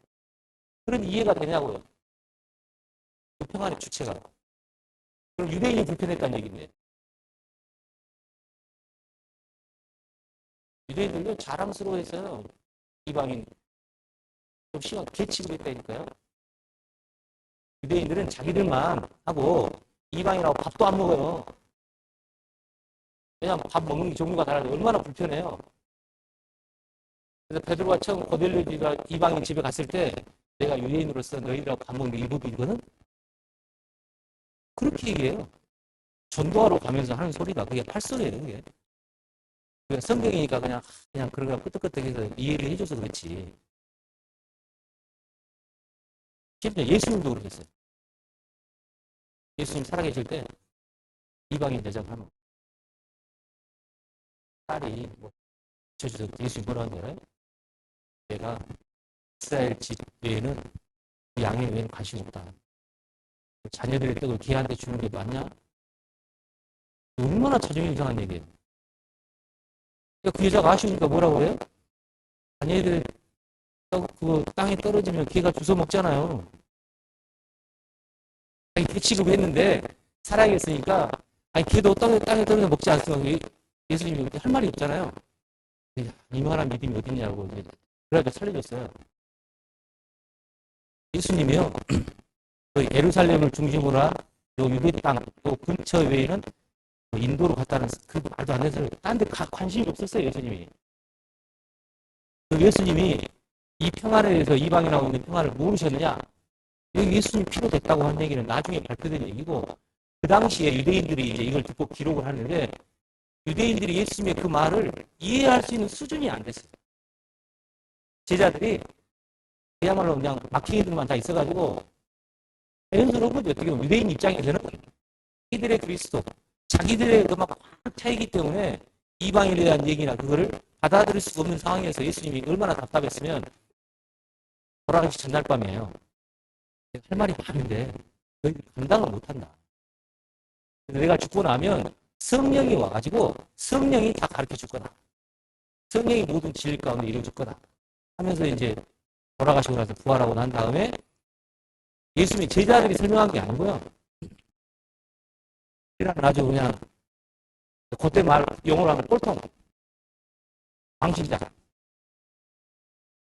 그럼 이해가 되냐고요. 그 평안의 주체가. 그럼 유대인이 불편했다는 얘기인데. 유대인들도 자랑스러워했어요. 이방인 좀 시간 개치고 했다니까요. 유대인들은 자기들만 하고 이방인하고 밥도 안 먹어요. 왜냐하면 밥 먹는 게 종류가 다르데 얼마나 불편해요. 그래서 베드로가 처음 고넬료가 이방인 집에 갔을 때 내가 유대인으로서 너희들하고 밥 먹는 게 일부이거든? 그렇게 얘기해요. 전도하러 가면서 하는 소리가 그게 팔소리예요. 그게. 그러니까 성경이니까 그냥 그런 거 끄떡끄떡해서 이해를 해줘서 그렇지. 심지어 예수님도 그러셨어요. 예수님 살아계실 때 이방인 대접하면 딸이 뭐 저주서 예수님 뭐라는 거예요? 내가 이스라엘 집 외에는 양의 외에는 관심 없다. 자녀들의 떡을 걔한테 주는 게 맞냐? 얼마나 자존심 이상한 얘기예요. 그 여자가 아쉬우니까 뭐라고 그래요? 자녀들의 떡 그거 땅에 떨어지면 걔가 주워 먹잖아요. 대치급을 했는데 살아있으니까 아니 걔도 땅에 떨어져 먹지 않으면 예수님이 그때 할 말이 없잖아요. 이만한 믿음이 어딨냐고 이제 그래도 살려줬어요. 예수님이요. 그 예루살렘을 중심으로 한 유대 땅 또 근처 외에는 인도로 갔다는 그 말도 안 되는 딴 데 관심이 없었어요. 예수님이. 그 예수님이 이 평안에 대해서 이방인하고 있는 평안을 모르셨느냐? 여기 예수님 피로 됐다고 한 얘기는 나중에 발표된 얘기고 그 당시에 유대인들이 이제 이걸 듣고 기록을 하는데 유대인들이 예수님의 그 말을 이해할 수 있는 수준이 안 됐어요. 제자들이 그야말로 그냥 막히들만 다 있어가지고 자연스러운 거죠. 어떻게 보면 유대인 입장에서는 자기들의 그리스도, 자기들의 그막 차이기 때문에 이방인에 대한 얘기나 그거를 받아들일 수가 없는 상황에서 예수님이 얼마나 답답했으면 돌아가시 전날 밤이에요. 할 말이 많은데 너희들이 감당을 못한다. 내가 죽고 나면 성령이 와가지고 성령이 다 가르쳐 줄 거다. 성령이 모든 진리 가운데 이루어 줄 거다. 하면서 이제 돌아가시고 나서 부활하고 난 다음에 예수님의 제자들이 설명한 게 아니고요. 이런 아주 그냥 그때 말 영어로 하면 꼴통 광신자.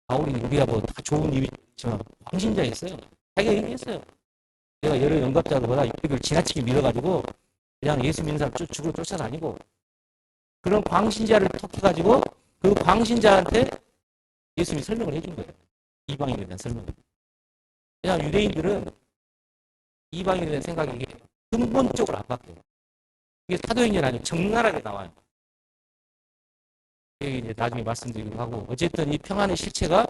바울이 우리가 뭐 다 좋은 입이 있지만 광신자였어요. 자기가 얘기했어요. 내가 여러 영갑자들보다 이걸 지나치게 믿어가지고 그냥 예수 믿는 사람 죽으러 쫓아다니고 그런 광신자를 톡해가지고 그 광신자한테 예수님이 설명을 해준 거예요. 이방인에 대한 설명을. 그냥 유대인들은 이방인에 대한 생각이 이게 근본적으로 안 바뀌어요. 이게 사도행전 아니고 적나라하게 나와요. 이제 나중에 말씀드리기로 하고 어쨌든 이 평안의 실체가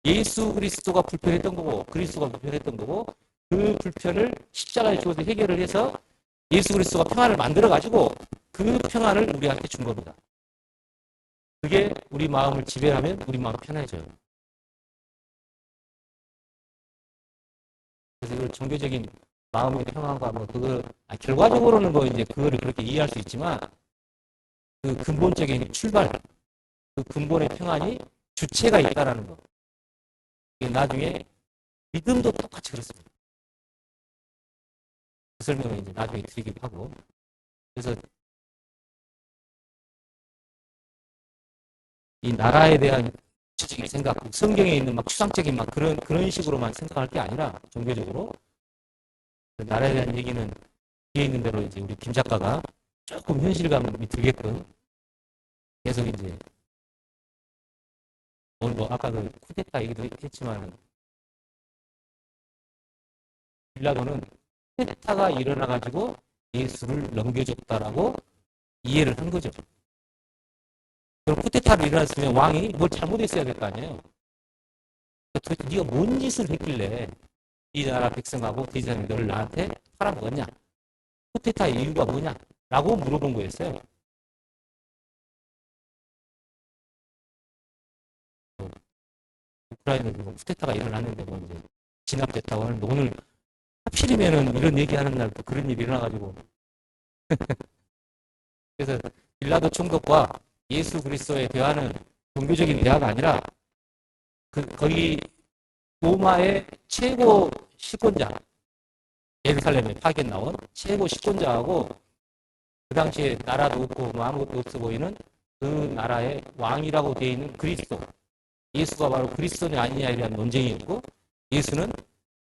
예수 그리스도가 불편했던 거고 그리스도가 불편했던 거고 그 불편을 십자가에 죽어서 해결을 해서 예수 그리스도가 평안을 만들어가지고 그 평안을 우리한테 준 겁니다. 그게 우리 마음을 지배하면 우리 마음 편해져요. 그래서 이걸 종교적인 마음의 평안과 뭐 그걸 결과적으로는 뭐 이제 그거를 그렇게 이해할 수 있지만 그 근본적인 출발, 그 근본의 평안이 주체가 있다라는 거. 이게 나중에 믿음도 똑같이 그렇습니다. 그 설명을 이제 나중에 드리기도 하고. 그래서 이 나라에 대한 주체적인 생각, 성경에 있는 막 추상적인 막 그런 식으로만 생각할 게 아니라 종교적으로 그 나라에 대한 얘기는 뒤에 있는 대로 이제 우리 김 작가가 조금 현실감이 들게끔 계속 이제 오늘 뭐 아까 그 쿠데타 얘기도 했지만 빌라도는 쿠데타가 일어나가지고 예수를 넘겨줬다라고 이해를 한 거죠. 그럼 쿠데타로 일어났으면 왕이 뭘 잘못했어야 될 거 아니에요. 도대체 네가 뭔 짓을 했길래 이 나라 백성하고 그 사람이 너를 나한테 팔아먹었냐? 쿠데타의 이유가 뭐냐? 라고 물어본 거였어요. 우크라이나에 쿠데타가 일어났는데 뭐 이제 진압됐다고 하는데 오늘 하필이면은 이런 얘기하는 날 또 그런 일이 일어나가지고 그래서 빌라도 총독과 예수 그리스도의 대화는 종교적인 대화가 아니라 거기 로마의 최고 식권자 예루살렘에 파견 나온 최고 식권자하고 그 당시에 나라도 없고 뭐 아무것도 없어 보이는 그 나라의 왕이라고 되어 있는 그리스도 예수가 바로 그리스도냐 아니냐에 대한 논쟁이 있고 예수는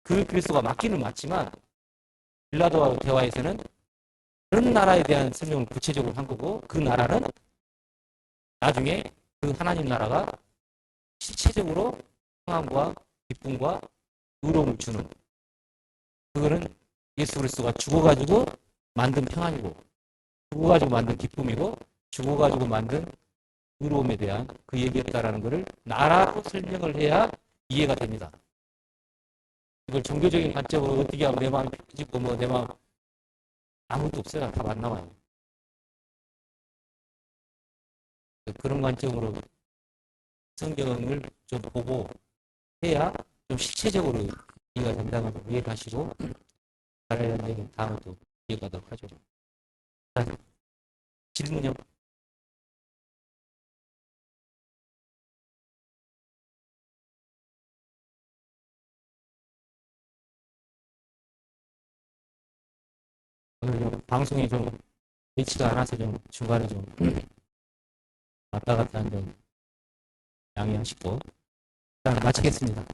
그 그리스도가 맞기는 맞지만 빌라도와 대화에서는 그런 나라에 대한 설명을 구체적으로 한 거고 그 나라는 나중에 그 하나님 나라가 실체적으로 평안과 기쁨과 의로움을 주는 그거는 예수 그리스도가 죽어가지고 만든 평안이고 죽어가지고 만든 기쁨이고 죽어가지고 만든 의로움에 대한 그 얘기였다라는 것을 나라로 설명을 해야 이해가 됩니다. 이걸 종교적인 관점으로 어떻게 하면 내 마음이 펴지고 뭐 내 마음 아무것도 없어요. 다 안 나와요. 그런 관점으로 성경을 좀 보고 해야 좀 실체적으로 이해가 된다는 걸 이해하시고 다른 얘기 다음에 또 이해가도록 하죠. 자, 질문요. 오늘 좀 방송이 좀 좋지가 않아서 좀 중간에 좀 왔다 갔다 하는 좀 양해하시고 일단 마치겠습니다.